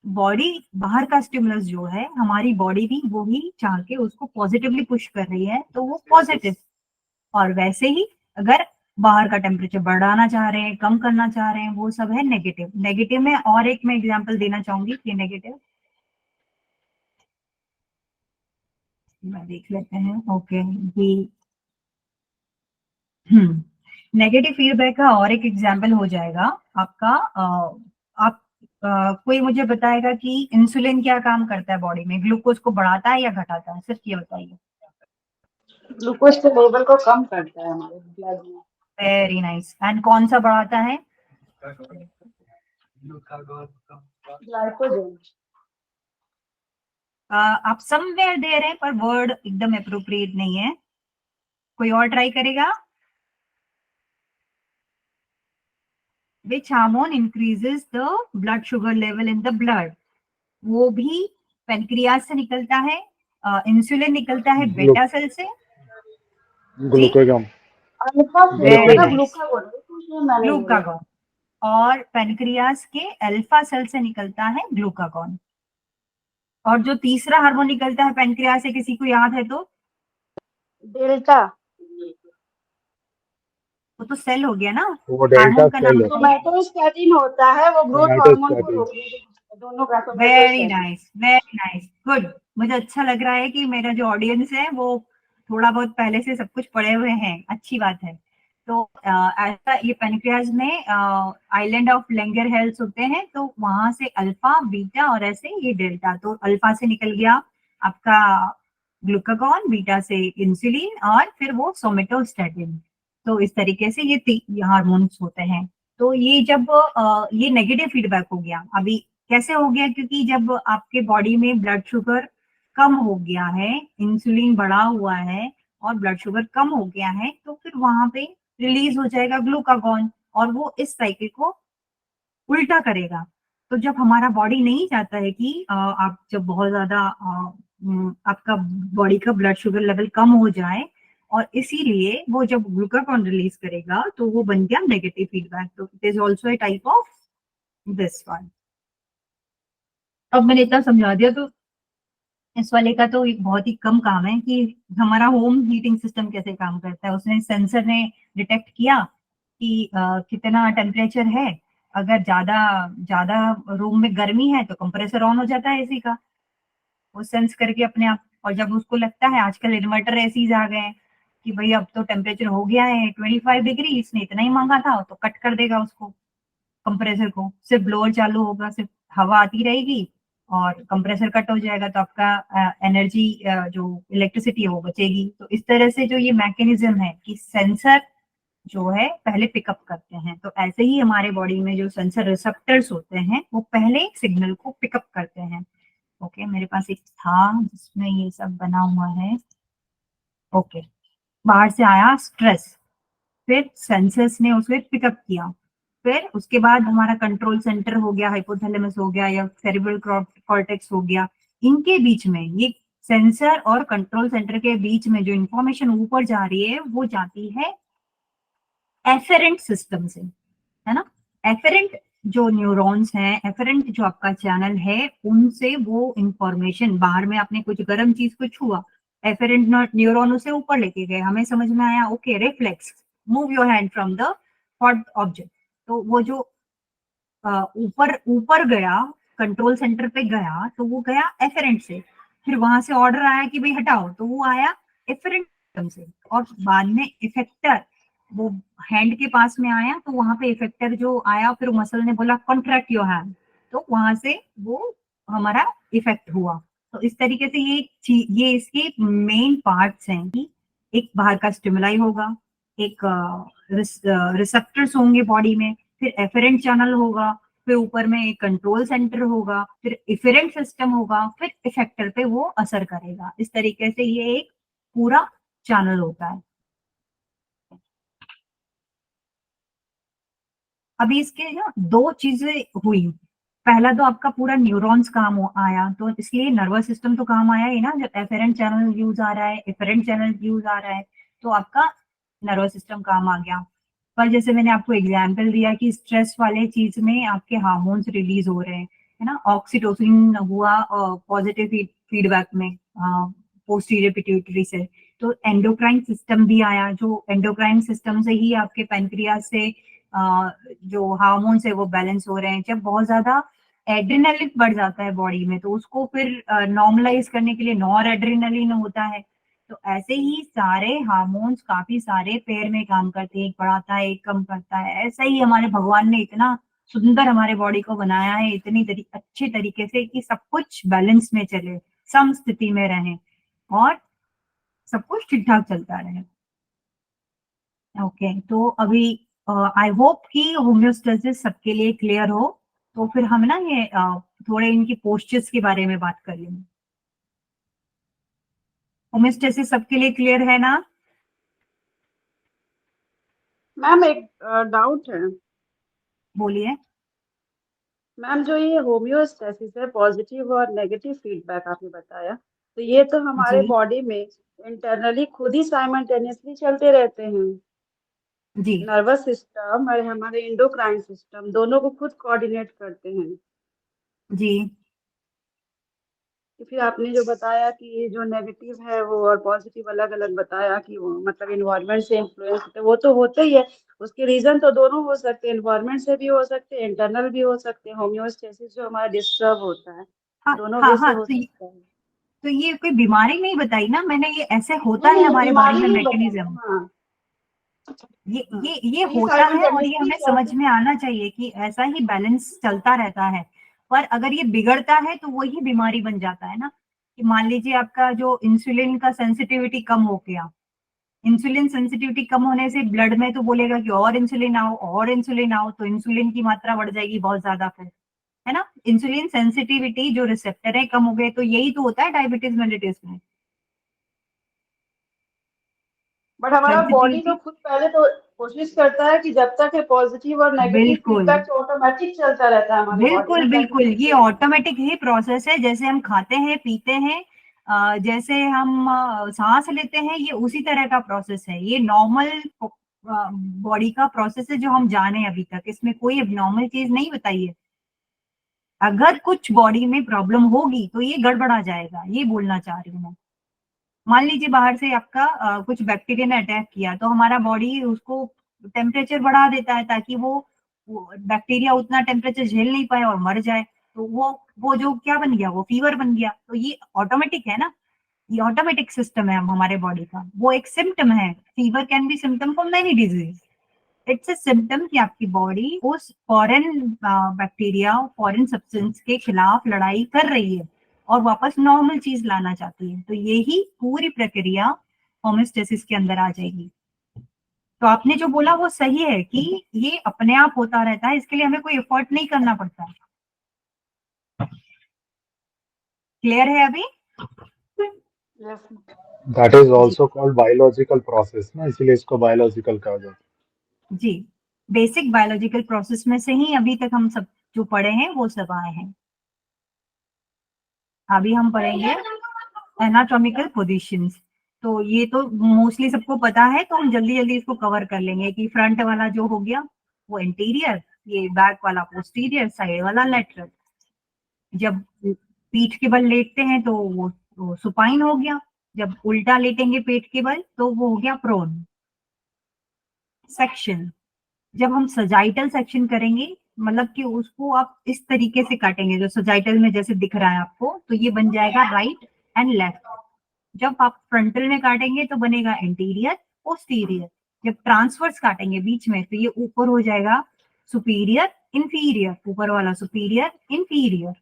A: बॉडी बाहर का स्टिमुलस जो है हमारी बॉडी भी वही चाह के उसको पॉजिटिवली पुश कर रही है, तो वो पॉजिटिव। और वैसे ही अगर बाहर का टेम्परेचर बढ़ाना चाह रहे हैं, कम करना चाह रहे हैं, वो सब है नेगेटिव। नेगेटिव में और एक मैं एग्जांपल देना चाहूंगी कि नेगेटिव, मैं देख लेते हैं। ओके, ये नेगेटिव फीडबैक का और एक एग्जांपल हो जाएगा आपका आप कोई मुझे बताएगा कि इंसुलिन क्या काम करता है बॉडी में, ग्लूकोज को बढ़ाता है या घटाता है, सिर्फ ये बताइए।
C: ग्लूकोज के लेवल को कम करता है हमारे ब्लड में।
A: Very nice. एंड कौन सा बढ़ाता है?
C: ग्लाइकोजन।
A: आप समवेयर दे रहे हैं पर वर्ड एकदम अप्रोप्रिएट नहीं है। कोई और ट्राई करेगा? Which hormone increases the blood sugar level in the blood? वो भी पेनक्रियाज से निकलता है। इंसुलिन निकलता है बेटा सेल से। जी,
D: ग्लूकोगन।
C: अल्फा से
A: वेरी
C: तो
A: नाइस,
C: ग्लूकागोन मैंने बोला।
A: ग्लूकागॉन। और पेनक्रियाज के अल्फा सेल से निकलता है ग्लूकागॉन। और जो तीसरा हार्मोन निकलता है पेनक्रियाज से, किसी को याद है तो?
C: डेल्टा।
A: वो तो सेल हो गया ना,
D: वो डेल्टा
A: हार्मोन का नाम
D: सेल है।
A: बताइए।
C: सोमैटोस्टैटिन होता है, वो ग्रोथ हार्मोन को
D: सोमैटोस्टैटिन।
C: रोकने के दोनों का
A: very
C: somatostatin.
A: Nice, very nice, good. मुझे अच्छा लग रहा है कि मेरा जो ऑडियंस है वो थोड़ा बहुत पहले से सब कुछ पढ़े हुए हैं, अच्छी बात है। तो ऐसा ये पेनक्रियाज में आइलैंड ऑफ लैंगरहैंस होते हैं, तो वहां से अल्फा, बीटा और ऐसे ये डेल्टा। तो अल्फा से निकल गया आपका ग्लूकागॉन, बीटा से इंसुलिन और फिर वो सोमेटोस्टैटिन। तो इस तरीके से ये हार्मोन्स होते हैं। तो ये जब ये नेगेटिव फीडबैक हो गया। अभी कैसे हो गया? क्योंकि जब आपके बॉडी में ब्लड शुगर कम हो गया है, इंसुलिन बढ़ा हुआ है और ब्लड शुगर कम हो गया है, तो फिर वहां पे रिलीज हो जाएगा ग्लूकागॉन और वो इस साइकिल को उल्टा करेगा। तो जब हमारा बॉडी नहीं चाहता है कि आप जब बहुत ज्यादा आपका बॉडी का ब्लड शुगर लेवल कम हो जाए, और इसीलिए वो जब ग्लूकागॉन रिलीज करेगा तो वो बन गया नेगेटिव फीडबैक। तो it is also a type of this one. अब मैंने इतना समझा दिया, तो इस वाले का तो एक बहुत ही कम काम है कि हमारा होम हीटिंग सिस्टम कैसे काम करता है। उसने सेंसर ने डिटेक्ट किया कि कितना टेम्परेचर है। अगर ज्यादा ज्यादा रूम में गर्मी है तो कंप्रेसर ऑन हो जाता है एसी का, वो सेंस करके अपने आप। और जब उसको लगता है, आजकल इन्वर्टर एसीज आ गए हैं कि भाई अब तो टेम्परेचर हो गया है 25 डिग्री, इसने इतना ही मांगा था, तो कट कर देगा उसको, कंप्रेसर को। सिर्फ ब्लोअर चालू होगा, सिर्फ हवा आती रहेगी और कंप्रेसर कट हो जाएगा, तो आपका एनर्जी जो इलेक्ट्रिसिटी है वो बचेगी। तो इस तरह से जो ये मैकेनिज्म है कि सेंसर जो है पहले पिकअप करते हैं, तो ऐसे ही हमारे बॉडी में जो सेंसर रिसेप्टर्स होते हैं वो पहले सिग्नल को पिकअप करते हैं। ओके, मेरे पास एक था जिसमें ये सब बना हुआ है। ओके, बाहर से आया स्ट्रेस, फिर सेंसर्स ने उसे पिकअप किया, फिर उसके बाद हमारा कंट्रोल सेंटर हो गया, हाइपोथैलेमस हो गया या सेरिब्रल कॉर्टेक्स हो गया। इनके बीच में, ये सेंसर और कंट्रोल सेंटर के बीच में जो इंफॉर्मेशन ऊपर जा रही है वो जाती है एफेरेंट सिस्टम से, है ना। एफेरेंट जो न्यूरॉन्स हैं, एफेरेंट जो आपका चैनल है, उनसे वो इंफॉर्मेशन, बाहर में आपने कुछ गर्म चीज को छुआ, एफेरेंट न्यूरॉन उसे ऊपर लेके गए, हमें समझ में आया okay reflex, move your hand from the hot object. तो वो जो ऊपर ऊपर गया, कंट्रोल सेंटर पे गया, तो वो गया एफेरेंट से। फिर वहां से ऑर्डर आया कि भाई हटाओ, तो वो आया एफेरेंट से। और बाद में इफेक्टर वो हैंड के पास में आया, तो वहां पे इफेक्टर जो आया, फिर मसल ने बोला कॉन्ट्रैक्ट योर हैंड, तो वहां से वो हमारा इफेक्ट हुआ। तो इस तरीके से ये इसके मेन पार्ट्स हैं कि एक बाहर का स्टिमुलाई होगा, एक रिसेप्टर्स होंगे बॉडी में, फिर एफेरेंट चैनल होगा, फिर ऊपर में एक कंट्रोल सेंटर होगा, फिर इफेरेंट सिस्टम होगा, फिर इफेक्टर पे वो असर करेगा। इस तरीके से ये एक पूरा चैनल होता है। अभी इसके ना दो चीजें हुई। पहला तो आपका पूरा न्यूरॉन्स काम आया, तो इसलिए नर्वस सिस्टम तो काम आया ही ना। जब एफेरेंट चैनल यूज आ रहा है, इफेरेंट चैनल यूज आ रहा है, तो आपका नर्वस सिस्टम काम आ गया। पर जैसे मैंने आपको एग्जाम्पल दिया कि स्ट्रेस वाले चीज में आपके हार्मोन्स रिलीज हो रहे हैं, है ना। ऑक्सीटोसिन हुआ पॉजिटिव फीडबैक में पोस्टीरियर पिट्यूटरी से, तो एंडोक्राइन सिस्टम भी आया, जो एंडोक्राइन सिस्टम से ही आपके पेनक्रियास से जो हार्मोन्स है वो बैलेंस हो रहे हैं। जब बहुत ज्यादा एड्रेनलिन बढ़ जाता है बॉडी में, तो उसको फिर नॉर्मलाइज करने के लिए नॉर एड्रेनलिन होता है। तो ऐसे ही सारे हार्मोन्स काफी सारे पेयर में काम करते हैं, एक बढ़ाता है एक कम करता है। ऐसा ही हमारे भगवान ने इतना सुंदर हमारे बॉडी को बनाया है, इतनी अच्छे तरीके से कि सब कुछ बैलेंस में चले, सम स्थिति में रहे। और सब कुछ ठीक ठाक चलता रहे। ओके, तो अभी आई होप कि होम्योस्टेसिस सबके लिए क्लियर हो। तो फिर हम ना ये थोड़े इनकी पोस्चर्स के बारे में बात कर लेंगे। होम्योस्टेसिस सबके लिए क्लियर है ना?
C: मैम एक डाउट है।
A: बोलिए।
C: मैम जो ये होम्योस्टेसिस है, पॉजिटिव और नेगेटिव फीडबैक आपने बताया, तो ये तो हमारे
A: जी
C: बॉडी में इंटरनली खुद ही साइमल्टेनियसली चलते रहते हैं।
A: जी
C: नर्वस सिस्टम और हमारे इंडोक्राइन सिस्टम दोनों को खुद कोऑर्डिनेट करते हैं।
A: जी
C: तो फिर आपने जो बताया कि ये जो नेगेटिव है वो और पॉजिटिव अलग अलग बताया कि वो मतलब इन्वायरमेंट से इन्फ्लुएंस होते हैं, वो तो होते ही है। उसके रीजन तो दोनों हो सकते हैं, इन्वायरमेंट से भी हो सकते हैं, इंटरनल भी हो सकते हैं। होम्योस्टेसिस जो हमारा डिस्टर्ब होता है,
A: हाँ
C: दोनों
A: हाँ
C: वे से
A: हाँ,
C: हो सकता है।
A: तो ये कोई बीमारी नहीं बताई ना मैंने, ये ऐसे होता
C: नहीं
A: है
C: नहीं,
A: हमारे बॉडी
C: बीमारी
A: में
C: नहीं
A: मैकेनिज्म।
C: बताया। हाँ हाँ,
A: ये
C: तो ये
A: होता है और ये
C: साइमल्टेनियसली
A: हमें समझ
C: चलते
A: में आना चाहिए कि ऐसा ही बैलेंस चलता रहता है। पर अगर ये बिगड़ता है तो वही बीमारी बन जाता है ना। कि मान लीजिए आपका जो इंसुलिन का सेंसिटिविटी कम हो गया, इंसुलिन सेंसिटिविटी कम होने से ब्लड में तो बोलेगा कि और इंसुलिन आओ और इंसुलिन आओ, तो इंसुलिन की मात्रा बढ़ जाएगी बहुत ज्यादा फिर, है ना। इंसुलिन सेंसिटिविटी जो रिसेप्टर है कम हो गए, तो यही तो होता है डायबिटीज मेलिटस में।
C: बट हमारा बॉडी तो
A: सेंसिटिविटी,
C: खुद पहले तो कोशिश करता है कि जब तक है पॉजिटिव और नेगेटिव
A: बिल्कुल
C: फीडबैक ऑटोमेटिक चलता रहता है हमारी बॉडी
A: बिल्कुल
C: में
A: बिल्कुल, ये
C: कंटिन्यूसली।
A: ऑटोमेटिक ही प्रोसेस है। जैसे हम खाते हैं पीते हैं, जैसे हम सांस लेते हैं, ये उसी तरह का प्रोसेस है। ये नॉर्मल बॉडी का प्रोसेस है जो हम जाने अभी तक, इसमें कोई अबनॉर्मल चीज नहीं बताई है। अगर कुछ बॉडी में प्रॉब्लम होगी तो ये गड़बड़ा जाएगा, ये बोलना चाह रही हूँ मैं। मान लीजिए बाहर से आपका कुछ बैक्टीरिया ने अटैक किया, तो हमारा बॉडी उसको टेम्परेचर बढ़ा देता है ताकि वो बैक्टीरिया उतना टेम्परेचर झेल नहीं पाए और मर जाए। तो वो जो क्या बन गया, वो फीवर बन गया। तो ये ऑटोमेटिक है ना, ये ऑटोमेटिक सिस्टम है हमारे बॉडी का। वो एक सिम्टम है। Fever can be symptom for many disease. It's a symptom कि आपकी बॉडी उस फॉरेन बैक्टीरिया, फॉरेन सब्सटेंस के खिलाफ लड़ाई कर रही है और वापस नॉर्मल चीज लाना चाहती है। तो यही पूरी प्रक्रिया होम्योस्टेसिस के अंदर आ जाएगी। तो आपने जो बोला वो सही है कि ये अपने आप होता रहता है, इसके लिए हमें कोई एफर्ट नहीं करना पड़ता। क्लियर है अभी?
C: यस।
D: दैट इज
A: जी
D: ऑल्सो कॉल्ड बायोलॉजिकल प्रोसेस ना, इसीलिए इसको बायोलॉजिकल कहा जाता
A: जी, बेसिक बायोलॉजिकल प्रोसेस में से ही अभी तक हम सब जो पढ़े हैं वो सब आए हैं। अभी हम पढ़ेंगे एनाटॉमिकल पोजीशंस। तो ये तो मोस्टली सबको पता है, तो हम जल्दी जल्दी इसको कवर कर लेंगे कि फ्रंट वाला जो हो गया वो इंटीरियर, ये बैक वाला पोस्टीरियर, साइड वाला लेटरल। जब पीठ के बल लेटते हैं तो वो सुपाइन हो गया। जब उल्टा लेटेंगे पेट के बल तो वो हो गया प्रोन सेक्शन। जब हम सजाइटल सेक्शन करेंगे, मतलब कि उसको आप इस तरीके से काटेंगे जो सजाइटल में जैसे दिख रहा है आपको, तो ये बन जाएगा राइट एंड लेफ्ट। जब आप फ्रंटल में काटेंगे तो बनेगा इंटीरियर पोस्टीरियर। जब ट्रांसवर्स काटेंगे बीच में तो ये ऊपर हो जाएगा सुपीरियर इंफीरियर, ऊपर वाला सुपीरियर इंफीरियर।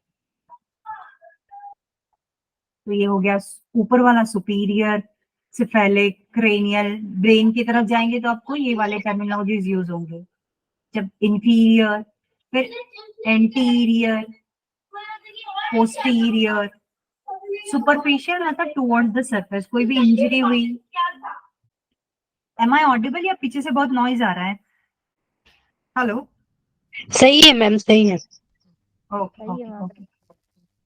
A: तो ये हो गया ऊपर वाला सुपीरियर, सिफेलिक, क्रेनियल। ब्रेन की तरफ जाएंगे तो आपको ये वाले टर्मिनोलॉजीज यूज होंगे। जब इंफीरियर, फिर एंटीरियर, पोस्टीरियर, सुपरफिशियल मतलब टुवर्ड्स द सरफेस। कोई भी इंजरी हुई। एम आई ऑडिबल या पीछे से बहुत नॉइज आ रहा है? हेलो?
B: सही है मैम, सही है।
A: ओके
B: सही है
A: ओके
B: मैम।
A: ओके।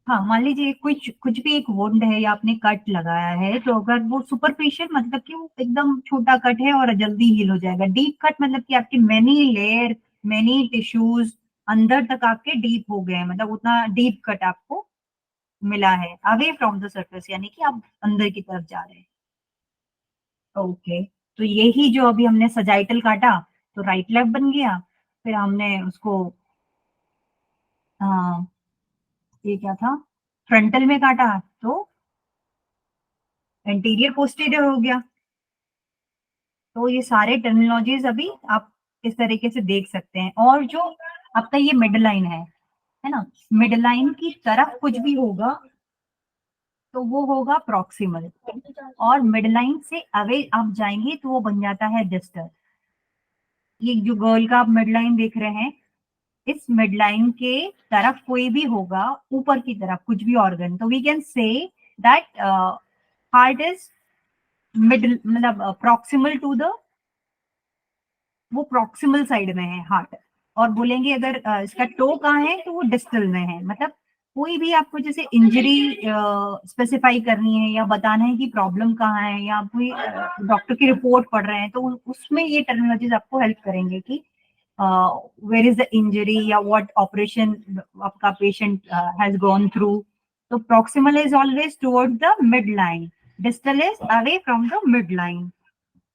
A: हाँ, मान लीजिए कुछ कुछ भी एक वुंड है या आपने कट लगाया है, तो अगर वो सुपरफिशियल मतलब कि वो एकदम छोटा कट है और जल्दी हील हो जाएगा। डीप कट मतलब कि आपके मेनी लेयर, मेनी टिश्यूज अंदर तक आपके डीप हो गए हैं, मतलब उतना डीप कट आपको मिला है अवे फ्रॉम द सरफेस, यानी कि आप अंदर की तरफ जा रहे हैं। ओके, तो यही जो अभी हमने सजाइटल काटा तो राइट लेफ्ट बन गया। फिर हमने उसको हाँ, ये क्या था, फ्रंटल में काटा तो एंटीरियर पोस्टीरियर हो गया। तो ये सारे टर्मिनोलॉजीज अभी आप इस तरीके से देख सकते हैं। और जो आपका ये मिड लाइन है ना, मिड लाइन की तरफ कुछ भी होगा तो वो होगा प्रॉक्सिमल, और मिड लाइन से अवे आप जाएंगे तो वो बन जाता है डिस्टल। ये जो गर्ल का आप मिड लाइन देख रहे हैं, इस मिड लाइन के तरफ कोई भी होगा, ऊपर की तरफ कुछ भी ऑर्गन, तो we can say that heart is middle, मतलब प्रॉक्सिमल टू द, वो प्रॉक्सिमल साइड में है हार्ट। और बोलेंगे अगर इसका टो कहाँ है तो वो डिस्टल में है। मतलब कोई भी आपको जैसे इंजरी स्पेसिफाई करनी है या बताना है कि प्रॉब्लम कहाँ है, या कोई डॉक्टर की रिपोर्ट पढ़ रहे हैं, तो उसमें ये टर्मिनोलॉजीज आपको हेल्प करेंगे कि वेयर इज द इंजरी या व्हाट ऑपरेशन आपका पेशेंट हैज गॉन थ्रू। तो proximal is always towards the mid line, distal is away from the mid line,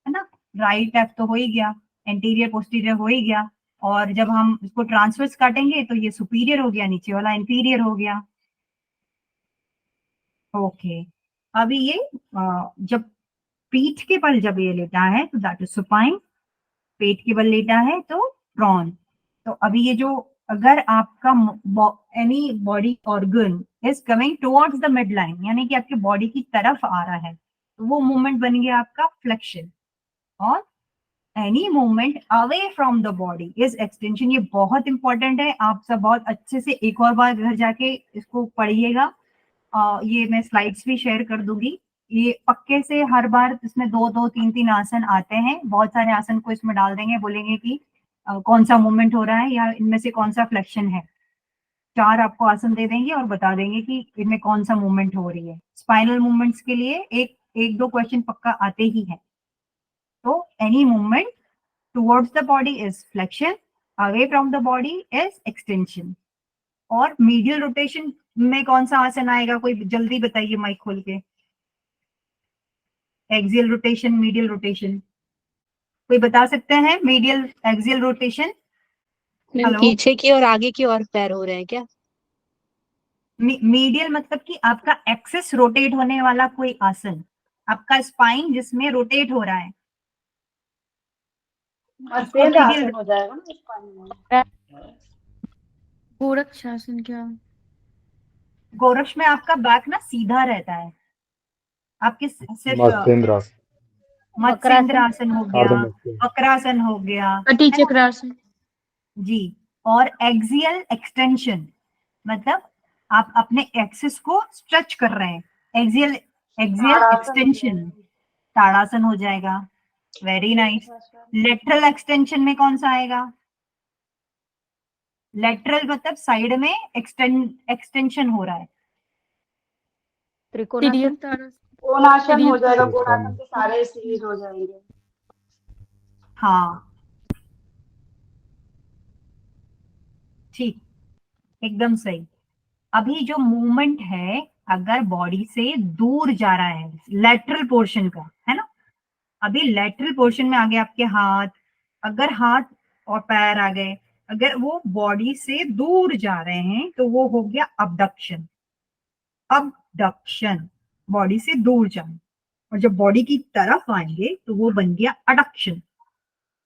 A: है ना। राइट लेफ्ट तो हो ही गया, एंटीरियर पोस्टीरियर हो ही गया, और जब हम इसको ट्रांसवर्स काटेंगे तो ये सुपीरियर हो गया, नीचे वाला इंफीरियर हो गया। ओके, अभी ये जब पीठ के बल जब ये लेटा है तो दैट इज सुपाइन, पेट के बल लेटा है तो प्रॉन। तो अभी ये जो, अगर आपका any body organ is coming towards the mid line, यानी कि आपके बॉडी की तरफ आ रहा है, तो वो मूवमेंट बन गया आपका फ्लेक्शन। और any movement away from the body is extension. ये बहुत इंपॉर्टेंट है, आप सब बहुत अच्छे से एक और बार घर जाके इसको पढ़िएगा। ये मैं स्लाइड्स भी शेयर कर दूंगी। ये पक्के से हर बार इसमें 2-2, 3-3 आसन आते हैं, बहुत सारे आसन को इसमें डाल देंगे, बोलेंगे कि कौन सा मूवमेंट हो रहा है या इनमें से कौन सा फ्लेक्शन है। 4 आपको आसन दे देंगे और बता देंगे कि इनमें कौन सा मूवमेंट हो रही है। स्पाइनल मूवमेंट्स के लिए एक दो क्वेश्चन पक्का आते ही है। तो any movement towards the body is flexion, away from the body is extension। और medial rotation में कौन सा आसन आएगा, कोई जल्दी बताइए माइक खोल के। एक्सियल रोटेशन, मीडियल रोटेशन, कोई बता सकते हैं? Medial axial rotation.
B: Ma'am
A: hello,
B: पीछे की और आगे की और पैर हो रहे हैं क्या?
A: मीडियल मतलब कि आपका एक्सेस रोटेट होने वाला कोई आसन, आपका स्पाइन जिसमें रोटेट हो रहा है, इसको
C: सेंध
A: मीडियल।
C: आसन हो जाएगा ना स्पाइन में।
E: गोरक्षासन क्या?
A: गोरक्ष में आपका बैक ना सीधा रहता है, आपके सिर्फ
D: मत्स्येंद्रासन,
A: मत्स्येंद्रासन हो गया,
D: अर्धमत्स्य।
A: वक्रासन हो गया,
E: कटी
A: है ना?
E: चक्रासन।
A: जी। और एक्सियल एक्सटेंशन मतलब आप अपने एक्सिस को स्ट्रेच कर रहे हैं, एक्सियल एक्सियल एक्सटेंशन, ताड़ासन हो जाएगा। Very nice. लेटरल एक्सटेंशन में कौन सा आएगा? लेटरल मतलब साइड में एक्सटेंशन हो रहा है।
B: त्रिकोणासन।
C: कोणासन हो जाएगा,
D: त्रिकोण।
C: कोणासन के सारे सीरीज हो जाएंगे।
A: हाँ ठीक, एकदम सही। अभी जो मूवमेंट है, अगर बॉडी से दूर जा रहा है, लेटरल पोर्शन का, है ना। अभी लेटरल पोर्शन में आ गए आपके हाथ, अगर हाथ और पैर आ गए, अगर वो बॉडी से दूर जा रहे हैं तो वो हो गया अबडक्शन। अबडक्शन, बॉडी से दूर जाना। और जब बॉडी की तरफ आएंगे तो वो बन गया अडक्शन।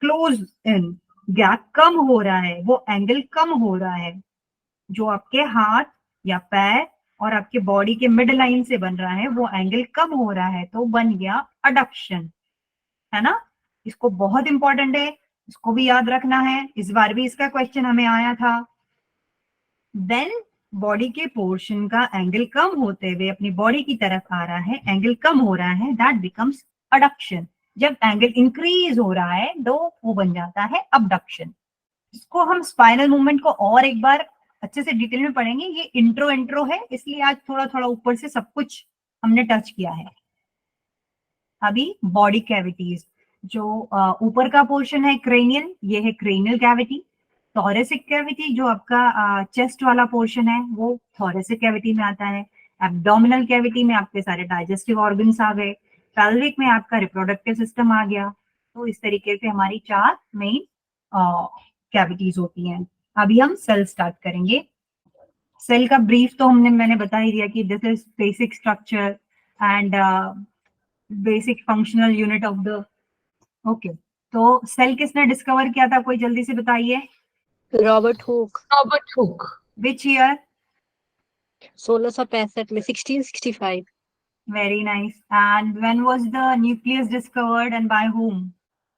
A: क्लोज इन, गैप कम हो रहा है, वो एंगल कम हो रहा है, जो आपके हाथ या पैर और आपके बॉडी के मिड लाइन से बन रहा है, वो एंगल कम हो रहा है, तो बन गया अडक्शन, है ना। इसको बहुत इंपॉर्टेंट है, इसको भी याद रखना है, इस बार भी इसका क्वेश्चन हमें आया था। देन बॉडी के पोर्शन का एंगल कम होते हुए अपनी बॉडी की तरफ आ रहा है, एंगल कम हो रहा है, दैट बिकम्स अडक्शन। जब एंगल इंक्रीज हो रहा है तो वो बन जाता है अबडक्शन। इसको हम स्पाइनल मूवमेंट को और एक बार अच्छे से डिटेल में पढ़ेंगे। ये इंट्रो है, इसलिए आज थोड़ा थोड़ा ऊपर से सब कुछ हमने टच किया है। अभी बॉडी कैविटीज, जो ऊपर का पोर्शन है क्रेनियल, ये है क्रेनियल कैविटी। थोरेसिक कैविटी जो आपका चेस्ट वाला पोर्शन है, वो थोरेसिक कैविटी में आता है। एब्डोमिनल कैविटी में आपके सारे डाइजेस्टिव ऑर्गन्स आ गए। पेल्विक में आपका रिप्रोडक्टिव सिस्टम आ गया। तो इस तरीके से हमारी 4 मेन कैविटीज होती हैं। अभी हम सेल स्टार्ट करेंगे। सेल का ब्रीफ तो मैंने बता ही दिया कि this is basic structure and basic functional unit of the, okay. तो सेल किसने डिस्कवर किया था, कोई जल्दी से बताइए।
B: Robert Hooke.
A: Which year?
B: 1665 में, 1665।
A: Very nice. And when was the nucleus discovered and by whom?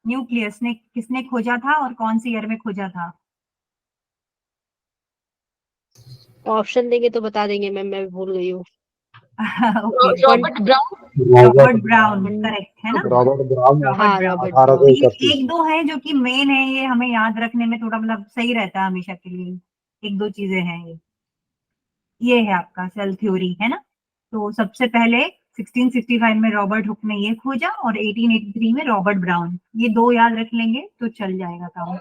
A: Nucleus ने किसने खोजा था और कौन सी ईयर में खोजा था?
B: ऑप्शन देंगे तो बता देंगे मैम, मैं भी भूल गई हूँ।
A: Okay,
B: Robert brown.
A: Robert brown correct है ना?
D: रॉबर्ट ब्राउन
A: रॉबर्ट
B: हाँ,
A: ब्राउन।
B: रॉबर्ट
D: अठारह
B: ब्राउन।
D: सौ
A: ये
D: इकतीस
A: एक दो है जो कि मेन है, ये हमें याद रखने में थोड़ा मतलब सही रहता है हमेशा के लिए। एक दो चीजें हैं ये है आपका सेल थ्योरी है ना। तो सबसे पहले 1665 में रॉबर्ट हुक ने ये खोजा और 1883 में रॉबर्ट ब्राउन, ये दो याद रख लेंगे तो चल जाएगा काम।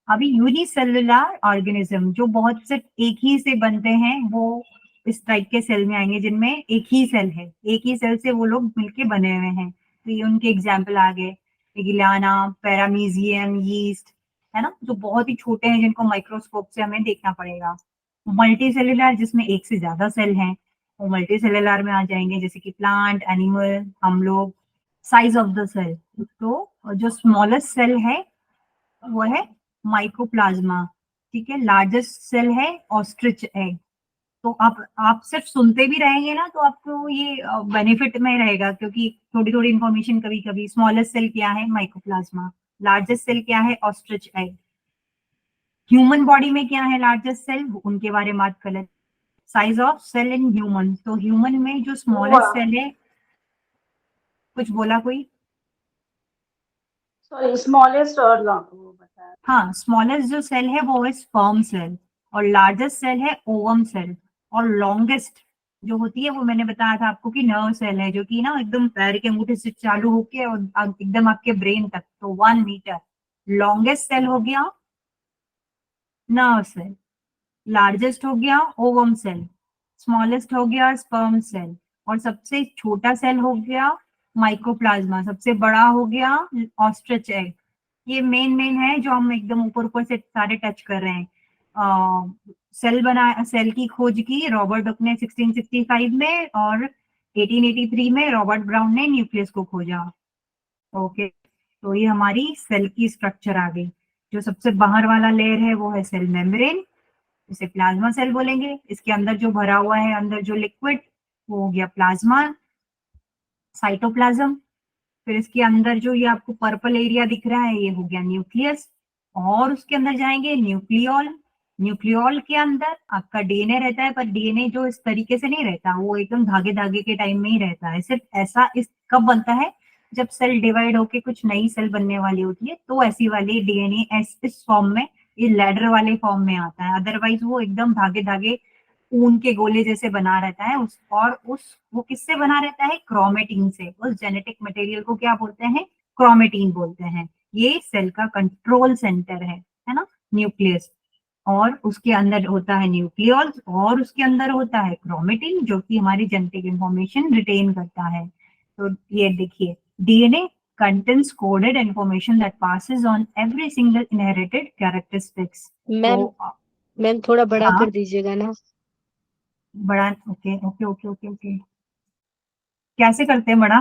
A: अभी यूनिसेलुलर ऑर्गेनिज्म जो बहुत सिर्फ एक ही से बनते हैं वो इस टाइप के सेल में आएंगे जिनमें एक ही सेल है, एक ही सेल से वो लोग मिलके बने हुए हैं। तो ये उनके एग्जाम्पल आ गए, गिलाना, पैरामीजियम, यीस्ट है ना, जो बहुत ही छोटे हैं जिनको माइक्रोस्कोप से हमें देखना पड़ेगा। मल्टी सेलुलर जिसमें एक से ज्यादा सेल हैं, वो मल्टी सेलुलर में आ जाएंगे, जैसे कि प्लांट, एनिमल, हम लोग। साइज ऑफ द सेल, तो जो स्मॉलेस्ट सेल है वो है माइकोप्लाज्मा, ठीक है। लार्जेस्ट सेल है ऑस्ट्रिच एग। तो आप सिर्फ सुनते भी रहेंगे ना तो आपको ये बेनिफिट में रहेगा, क्योंकि थोड़ी थोड़ी इंफॉर्मेशन कभी कभी। स्मॉलेस्ट सेल क्या है? माइकोप्लाज्मा। लार्जेस्ट सेल क्या है? Ostrich egg. ह्यूमन बॉडी में क्या है लार्जेस्ट सेल? उनके बारे में बात कर लेते। Size of cell in human, तो ह्यूमन में जो स्मॉलेस्ट सेल है, कुछ बोला कोई?
C: सॉरी, स्मॉलेस्ट और वो बताया।
A: हाँ, स्मॉलेस्ट जो सेल है वो है स्पर्म सेल, और लार्जेस्ट सेल है ओवम सेल, और लॉन्गेस्ट जो होती है वो मैंने बताया था आपको कि नर्व सेल है, जो कि ना एकदम पैर के अंगूठे से चालू होके और एकदम आपके ब्रेन तक, तो 1 मीटर। लॉन्गेस्ट सेल हो गया नर्व सेल, लार्जेस्ट हो गया ओवम सेल, स्मॉलेस्ट हो गया स्पर्म सेल, और सबसे छोटा सेल हो गया माइकोप्लाज्मा, सबसे बड़ा हो गया ऑस्ट्रिच एग। ये मेन है जो हम एकदम ऊपर ऊपर से सारे टच कर रहे हैं। सेल की खोज की रॉबर्ट हुक ने 1665 में, और 1883 में रॉबर्ट ब्राउन ने न्यूक्लियस को खोजा। ओके, तो ये हमारी सेल की स्ट्रक्चर आ गई। जो सबसे बाहर वाला लेयर है वो है सेल मेम्ब्रेन, इसे प्लाज्मा सेल बोलेंगे। इसके अंदर जो भरा हुआ है, अंदर जो लिक्विड, वो हो गया प्लाज्मा, साइटोप्लाज्म। फिर इसके अंदर जो ये आपको पर्पल एरिया दिख रहा है ये हो गया न्यूक्लियस, और उसके अंदर जाएंगे न्यूक्लियोल। न्यूक्लियोल के अंदर आपका डीएनए रहता है, पर डीएनए जो इस तरीके से नहीं रहता, वो एकदम धागे धागे के टाइम में ही रहता है। सिर्फ ऐसा इस कब बनता है? जब सेल डिवाइड होके कुछ नई सेल बनने वाली होती है, तो ऐसी वाली डीएनए इस फॉर्म में, ये लैडर वाले फॉर्म में आता है। अदरवाइज वो एकदम धागे धागे ऊन के गोले जैसे बना रहता है। वो किससे बना रहता है? क्रोमेटिन से। उस जेनेटिक मटेरियल को क्या बोलते हैं? क्रोमेटिन बोलते हैं। ये सेल का कंट्रोल सेंटर है ना, न्यूक्लियस। और उसके अंदर होता है न्यूक्लियोल, और उसके अंदर होता है क्रोमेटिन, जो कि हमारी जेनेटिक इंफॉर्मेशन रिटेन करता है। तो ये देखिए, DNA contains coded information that passes on every single inherited characteristics।
B: Ma'am,
A: तो
B: मैम थोड़ा बड़ा
A: हाँ,
B: कर दीजिएगा ना।
A: बड़ा। Okay okay okay okay okay, कैसे करते हैं बड़ा?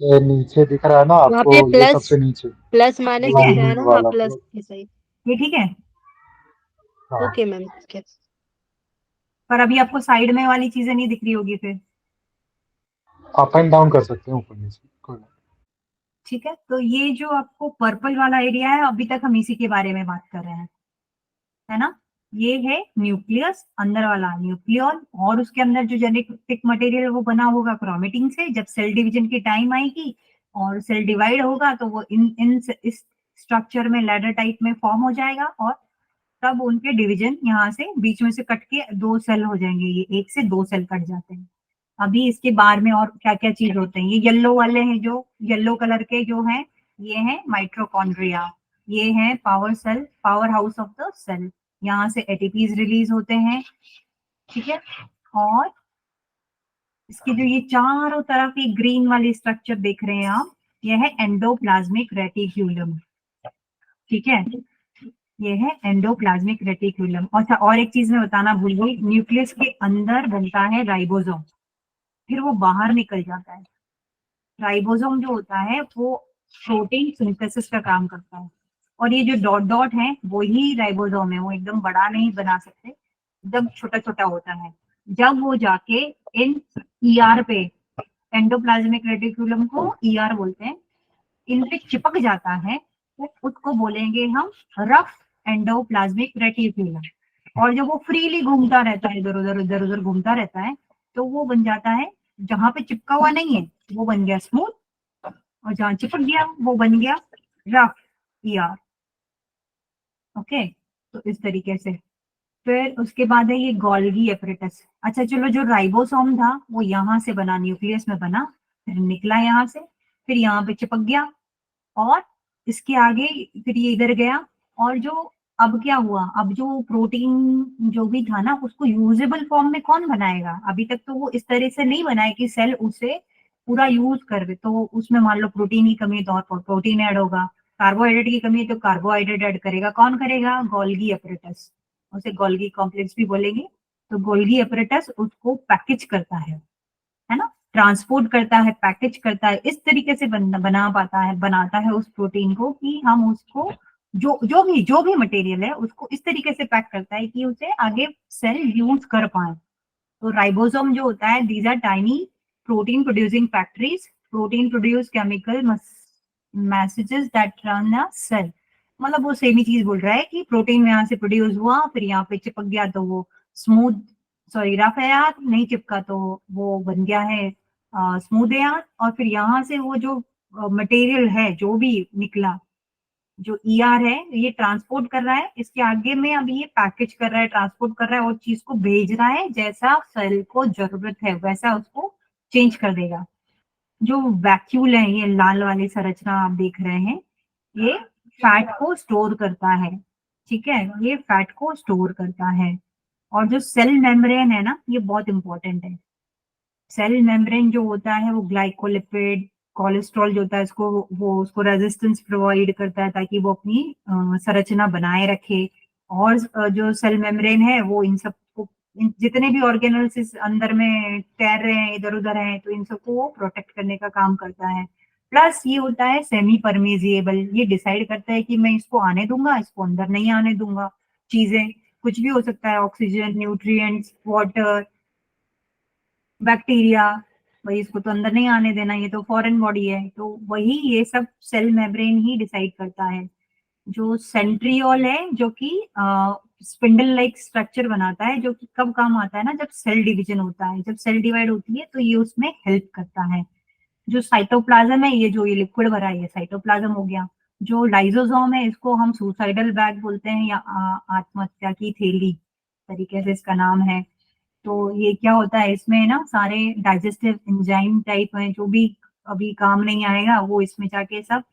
D: ये नीचे दिख रहा है ना
B: वहाँ
D: आपको,
B: पे
D: ये
B: प्लस
D: सबसे नीचे
B: प्लस माइनस
A: ठीक है,
B: दिख रहा है
D: लाइन
B: ना, हाँ
D: वाला
B: प्लस
D: प्लस।
B: ये सही।
A: ये ठीक है।
D: हाँ,
B: ओके मैम, ठीक है।
A: पर अभी आपको साइड में वाली चीजें नहीं दिख रही होगी फिर।
D: अप एंड डाउन कर सकते हैं, ऊपर नीचे कोई नहीं।
A: ठीक है, तो ये जो आपको पर्पल वाला एरिया है, अभी तक हम इसी के बारे में बात कर रहे हैं, है ना। ये है न्यूक्लियस, अंदर वाला न्यूक्लियन, और उसके अंदर जो जेनेटिक मटेरियल वो बना होगा क्रोमेटिन से। जब सेल डिवीजन की टाइम आएगी और सेल डिवाइड होगा, तो वो इस स्ट्रक्चर में लैडर टाइप में फॉर्म हो जाएगा, और तब उनके डिवीजन यहाँ से बीच में से कट के दो सेल हो जाएंगे। ये एक से दो सेल कट जाते हैं। अभी इसके बारे में और क्या क्या चीज होते हैं, ये येलो वाले हैं, जो येलो कलर के जो हैं, ये हैं माइट्रोकॉन्ड्रिया। ये है power cell, power house of the cell. यहाँ से एटीपीज रिलीज होते हैं, ठीक है। और इसके जो ये चारों तरफ की ग्रीन वाली स्ट्रक्चर देख रहे हैं आप, ये है एंडोप्लाज्मिक रेटिक्यूलम, ठीक है। ये है एंडोप्लाज्मिक रेटिक्यूलम। अच्छा, और एक चीज मैं बताना भूल गई, न्यूक्लियस के अंदर बनता है राइबोसोम, फिर वो बाहर निकल जाता है। राइबोसोम जो होता है वो प्रोटीन सिंथेसिस का काम करता है, और ये जो डॉट डॉट है वो ही राइबोसोम है। वो एकदम बड़ा नहीं बना सकते, एकदम छोटा छोटा होता है। जब वो जाके इन ईआर पे, एंडोप्लाज्मिक रेटिकुलम को ईआर बोलते हैं, इन पे चिपक जाता है, तो उसको बोलेंगे हम रफ एंडोप्लाज्मिक रेटिकुलम। और जब वो फ्रीली घूमता रहता है, इधर उधर घूमता रहता है, तो वो बन जाता है, जहां पे चिपका हुआ नहीं है वो बन गया स्मूथ, और जहां चिपक गया वो बन गया रफ ईआर। ओके, तो इस तरीके से। फिर उसके बाद है ये गोल्गी एपरेटस। अच्छा चलो, जो राइबोसोम था वो यहाँ से बना, न्यूक्लियस में बना, फिर निकला यहाँ से, फिर यहाँ पे चिपक गया, और इसके आगे फिर ये इधर गया, और जो अब क्या हुआ, अब जो प्रोटीन जो भी था ना, उसको यूजेबल फॉर्म में कौन बनाएगा? अभी तक तो वो इस तरह से नहीं बनाए कि सेल उसे पूरा यूज कर दे। तो उसमें मान लो प्रोटीन की कमी है तो और प्रोटीन ऐड होगा, कार्बोहाइड्रेट की कमी है तो कार्बोहाइड्रेट ऐड करेगा। कौन करेगा? गोल्गी एपरेटस, उसे गोल्गी कॉम्प्लेक्स भी बोलेंगे। तो गोल्गी एपरेटस उसको पैकेज करता है ना, ट्रांसपोर्ट करता है, पैकेज करता है, इस तरीके से बना पाता है, बनाता है उस प्रोटीन को कि हम उसको जो भी मटेरियल है उसको इस तरीके से पैक करता है कि उसे आगे सेल यूज कर पाए। तो राइबोसोम जो होता है, these are tiny protein producing factories, protein produce chemical messages that run a cell. मतलब वो सेम ही चीज बोल रहा है कि प्रोटीन यहाँ से प्रोड्यूस हुआ, फिर यहाँ पे चिपक गया तो वो स्मूथ, सॉरी रफ है यार, नहीं चिपका तो वो बन गया है स्मूथ है यार। और फिर यहाँ से वो जो मटेरियल है जो भी निकला, जो ईआर है, ये ट्रांसपोर्ट कर रहा है, इसके आगे में अब ये पैकेज कर रहा है, ट्रांसपोर्ट कर रहा है और चीज को भेज रहा है, जैसा सेल को जरूरत है वैसा उसको चेंज कर देगा। जो वैक्यूल है, ये लाल वाली संरचना आप देख रहे हैं, ये फैट को स्टोर करता है, ठीक है, ये फैट को स्टोर करता है। और जो सेल मेम्ब्रेन है ना, ये बहुत इंपॉर्टेंट है। सेल मेम्ब्रेन जो होता है वो ग्लाइकोलिपिड, कोलेस्ट्रॉल जो होता है इसको, वो उसको रेजिस्टेंस प्रोवाइड करता है ताकि वो अपनी संरचना बनाए रखे। और जो सेल मेम्ब्रेन है वो इन सबको, जितने भी ऑर्गेनल्स इस अंदर में तैर रहे हैं, इधर उधर हैं, तो इन सबको वो प्रोटेक्ट करने का काम करता है। प्लस ये होता है सेमी परमेजिएबल, ये डिसाइड करता है कि मैं इसको आने दूंगा, इसको अंदर नहीं आने दूंगा। चीजें कुछ भी हो सकता है, ऑक्सीजन, न्यूट्रिएंट्स, वाटर, बैक्टीरिया, भाई इसको तो अंदर नहीं आने देना, ये तो फॉरेन बॉडी है। तो वही ये सब सेल मेम्ब्रेन ही डिसाइड करता है। जो सेंट्रियोल है, जो कि स्पिंडल लाइक स्ट्रक्चर बनाता है, जो कि कब काम आता है ना, जब सेल डिवीजन होता है, जब सेल डिवाइड होती है तो ये उसमें हेल्प करता है। जो साइटोप्लाज्म है, ये जो ये लिक्विड भरा है, ये साइटोप्लाज्म हो गया। जो लाइजोसोम है, इसको हम सुसाइडल बैग बोलते हैं, या आत्महत्या की थैली तरीके से इसका नाम है। तो ये क्या होता है, इसमें ना सारे डाइजेस्टिव एंजाइम टाइप हैं, जो भी अभी काम नहीं आएगा वो इसमें जाके सब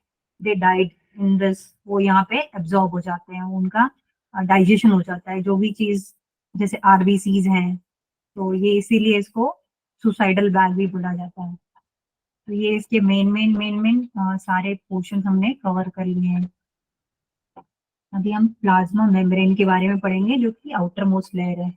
A: दे डाइड इन दिस, वो यहाँ पे एब्जॉर्ब हो जाते हैं, उनका डाइजेशन हो जाता है, जो भी चीज जैसे आरबीसीज हैं। तो ये इसीलिए इसको सुसाइडल बैग भी बोला जाता है। तो ये इसके मेन सारे पोर्शन हमने कवर कर लिए हैं। अभी हम प्लाज्मा मेम्ब्रेन के बारे में पढ़ेंगे, जो कि आउटर मोस्ट लेयर है।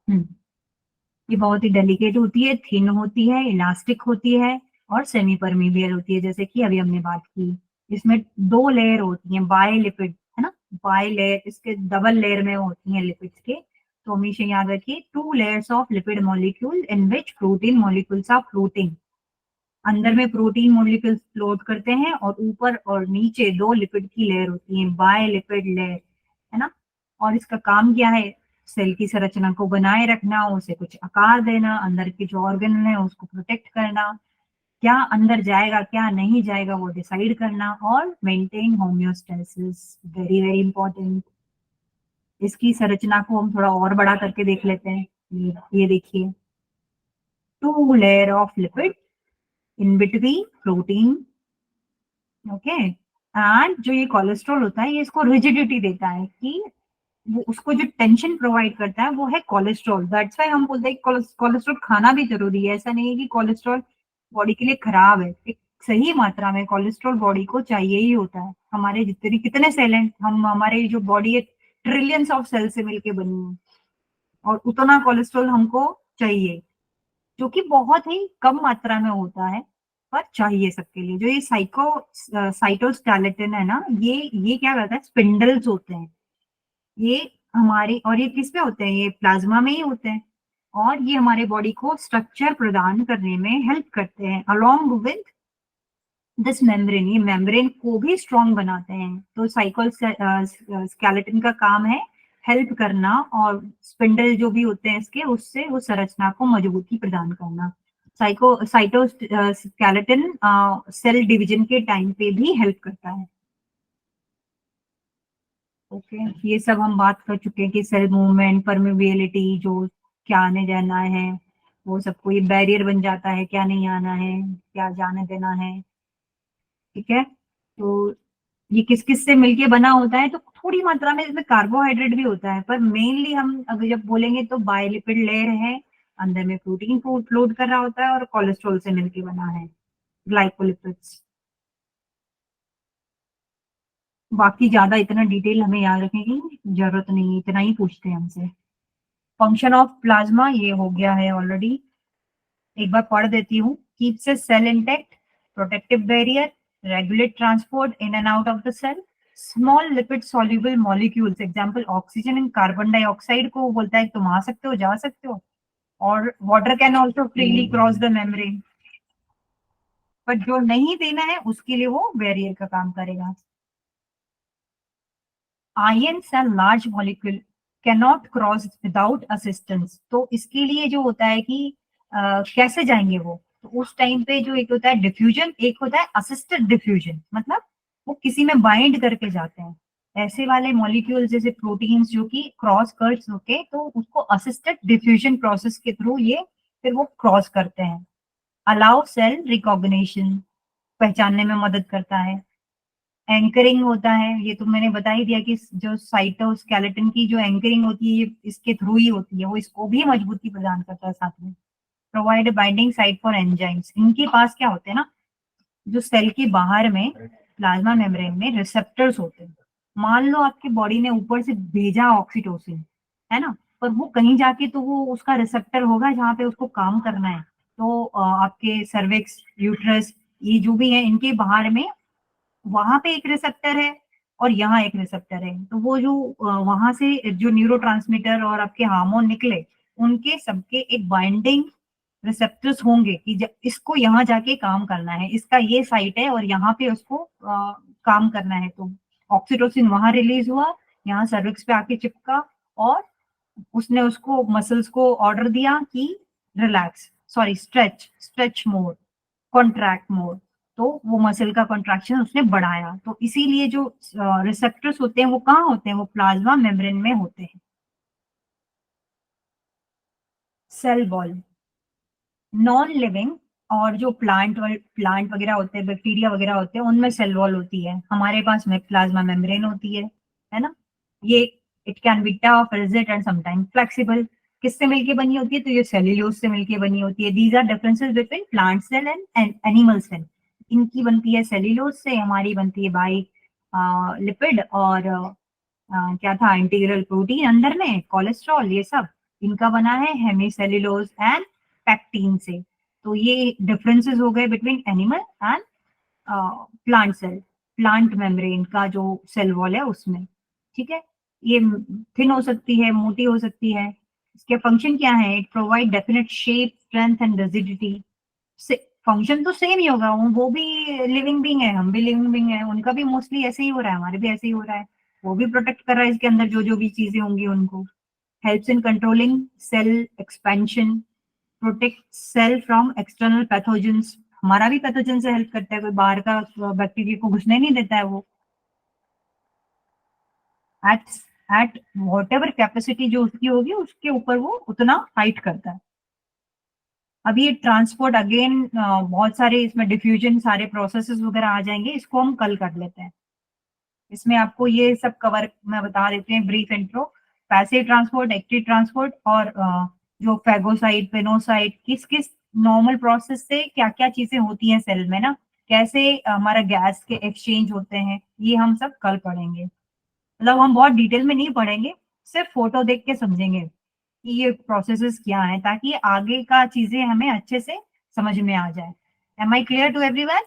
A: ये बहुत ही डेलिकेट होती है, थिन होती है, इलास्टिक होती है और सेमी परमीबियल होती है, जैसे कि अभी हमने बात की। इसमें दो लेयर होती हैं, बाय लिपिड, है ना, बाय लेयर, इसके डबल लेयर में होती हैं लिपिड्स के। तो हमेशा याद रखिए, 2 layers of lipid molecule in which protein molecules are floating. अंदर में प्रोटीन मॉलिक्यूल्स फ्लोट करते हैं और ऊपर और नीचे 2 लिपिड की लेयर होती है, बाय लिपिड लेयर, है ना। और इसका काम क्या है? सेल की संरचना को बनाए रखना, उसे कुछ आकार देना, अंदर के जो ऑर्गन है उसको प्रोटेक्ट करना, क्या अंदर जाएगा क्या नहीं जाएगा वो डिसाइड करना, और maintain homeostasis, very very important. इसकी संरचना को हम थोड़ा और बड़ा करके देख लेते हैं। ये देखिए, 2 layer of lipid in between protein, okay. And जो ये कोलेस्ट्रॉल होता है, ये इसको रिजिडिटी देता है, कि वो उसको जो टेंशन प्रोवाइड करता है वो है कोलेस्ट्रॉल। दैट्स व्हाई हम बोलते हैं कोलेस्ट्रॉल खाना भी जरूरी है। ऐसा नहीं है कि कोलेस्ट्रॉल बॉडी के लिए खराब है, एक सही मात्रा में कोलेस्ट्रॉल बॉडी को चाहिए ही होता है। हमारे जितने कितने सेल हैं, हम हमारे जो बॉडी है ट्रिलियंस ऑफ सेल से मिलके बनी है, और उतना कोलेस्ट्रॉल हमको चाहिए, जो कि बहुत ही कम मात्रा में होता है, पर चाहिए सबके लिए। जो ये साइटोस्केलेटन है ना, ये क्या करता है, स्पिंडल्स होते हैं, ये हमारे, और ये किस पे होते हैं, ये प्लाज्मा में ही होते हैं, और ये हमारे बॉडी को स्ट्रक्चर प्रदान करने में हेल्प करते हैं अलोंग विद दिस मेम्ब्रेन। ये मेम्ब्रेन को भी स्ट्रॉन्ग बनाते हैं। तो साइकोल स्केलेटन का काम है हेल्प करना, और स्पिंडल जो भी होते हैं इसके, उससे उस संरचना को मजबूती प्रदान करना। साइटोस्केलेटन सेल डिवीजन के टाइम पे भी हेल्प करता है। ओके, ये सब हम बात कर चुके हैं कि सेल मूवमेंट, परमेबिलिटी, जो क्या आने जाना है वो सब, कोई बैरियर बन जाता है, क्या नहीं आना है, क्या जाने देना है। ठीक है, तो ये किस किस से मिलके बना होता है, तो थोड़ी मात्रा में इसमें कार्बोहाइड्रेट भी होता है, पर मेनली हम अगर जब बोलेंगे तो बायोलिपिड लेयर है, अंदर में प्रोटीन फ्लोट कर रहा होता है, और कोलेस्ट्रॉल से मिलके बना है, ग्लाइकोलिपिड्स। बाकी ज्यादा इतना डिटेल हमें याद रखने की जरूरत नहीं है, इतना ही पूछते हैं हमसे। फंक्शन ऑफ प्लाज्मा ये हो गया है ऑलरेडी, एक बार पढ़ देती हूँ। Keeps a cell intact, protective barrier, regulate transport in and out of the cell, small lipid soluble molecules, example oxygen and carbon dioxide को बोलता है तुम आ सकते हो, जा सकते हो, और water can also freely cross the membrane, पर जो नहीं देना है उसके लिए वो बैरियर का काम करेगा। Ions and large molecule can not cross without assistance. तो इसके लिए जो होता है कि कैसे जाएंगे वो, तो उस टाइम पे जो एक होता है डिफ्यूजन, एक होता है असिस्टेड डिफ्यूजन, मतलब वो किसी में बाइंड करके जाते हैं। ऐसे वाले मॉलिक्यूल जैसे प्रोटीन्स जो कि क्रॉस कर सके, तो उसको असिस्टेड डिफ्यूजन प्रोसेस के थ्रू ये फिर वो क्रॉस करते हैं। अलाउ सेल रिकॉग्निशन, पहचानने में मदद करता है। एंकरिंग होता है, ये तो मैंने बता ही दिया कि जो साइटोस्केलेटन की जो एंकरिंग होती है ये इसके थ्रू ही होती है, वो इसको भी मजबूती प्रदान करता है साथ में। Provide binding site for enzymes, इनके पास क्या होते हैं ना, जो सेल के बाहर में प्लाज्मा मेम्ब्रेन में रिसेप्टर्स होते हैं। मान लो आपके बॉडी ने ऊपर से भेजा ऑक्सीटोसिन, है ना, पर वो कहीं जाके तो वो उसका रिसेप्टर होगा जहाँ पे उसको काम करना है। तो आपके सर्विक्स, यूट्रस, ये जो भी है, इनके बाहर में वहां पे एक रिसेप्टर है और यहाँ एक रिसेप्टर है। तो वो जो वहां से जो न्यूरोट्रांसमीटर और आपके हार्मोन निकले, उनके सबके एक बाइंडिंग रिसेप्टर्स होंगे कि इसको यहाँ जाके काम करना है, इसका ये साइट है और यहाँ पे उसको काम करना है। तो ऑक्सीटोसिन वहां रिलीज हुआ, यहाँ सर्विक्स पे आके चिपका, और उसने उसको मसल्स को ऑर्डर दिया कि रिलैक्स, सॉरी स्ट्रेच मोर, कॉन्ट्रैक्ट मोर। तो वो मसल का कॉन्ट्रैक्शन उसने बढ़ाया। तो इसीलिए जो रिसेप्टर्स होते हैं वो कहाँ होते हैं, वो प्लाज्मा मेम्ब्रेन में होते हैं। सेल वॉल, नॉन लिविंग और जो प्लांट वगैरह होते हैं, बैक्टीरिया वगैरह होते हैं, उनमें सेल वॉल होती है। हमारे पास में प्लाज्मा मेम्ब्रेन होती है ना। ये it can be tough, rigid and sometime flexible. किससे मिलके बनी होती है, तो ये सेल्यूलोज से मिलके बनी होती है। These are differences between plant cell and animal cell. इनकी बनती है सेल्यूलोज से, हमारी बनती है बाई लिपिड और क्या था, इंटीग्रल प्रोटीन अंदर में, कोलेस्ट्रॉल, ये सब इनका बना है हेमीसेल्यूलोज एंड पैक्टीन से। तो ये डिफरेंसेस हो गए between animal and plant cell, plant membrane का जो सेल वॉल है उसमें। ठीक है, ये थिन हो सकती है, मोटी हो सकती है। इसके फंक्शन क्या है, it provide definite shape, strength and rigidity. Function तो सेम ही होगा, वो भी लिविंग बीइंग है, हम भी लिविंग बीइंग है, उनका भी मोस्टली ऐसे ही हो रहा है, हमारे भी ऐसे ही हो रहा है। वो भी प्रोटेक्ट कर रहा है इसके अंदर जो जो भी चीजें होंगी उनको। Helps in controlling cell expansion, protect cell from external pathogens. हमारा भी पैथोजन से हेल्प करता है, कोई बाहर का बैक्टीरिया को घुसने नहीं देता है वो। At at whatever capacity जो उसकी होगी उसके ऊपर वो उतना फाइट करता है। अब ये ट्रांसपोर्ट अगेन बहुत सारे इसमें डिफ्यूजन सारे प्रोसेसेस वगैरह आ जाएंगे, इसको हम कल कर लेते हैं। इसमें आपको ये सब कवर मैं बता देते हैं brief intro. Passive transport, active transport, और जो फेगोसाइट, पेनोसाइट, किस किस नॉर्मल प्रोसेस से क्या क्या चीजें होती हैं सेल में ना, कैसे हमारा गैस के एक्सचेंज होते हैं, ये हम सब कल पढ़ेंगे। मतलब हम बहुत डिटेल में नहीं पढ़ेंगे, सिर्फ फोटो देख के समझेंगे कि ये प्रोसेसेस क्या है, ताकि आगे का चीजें हमें अच्छे से समझ में आ जाए। Am I clear to everyone?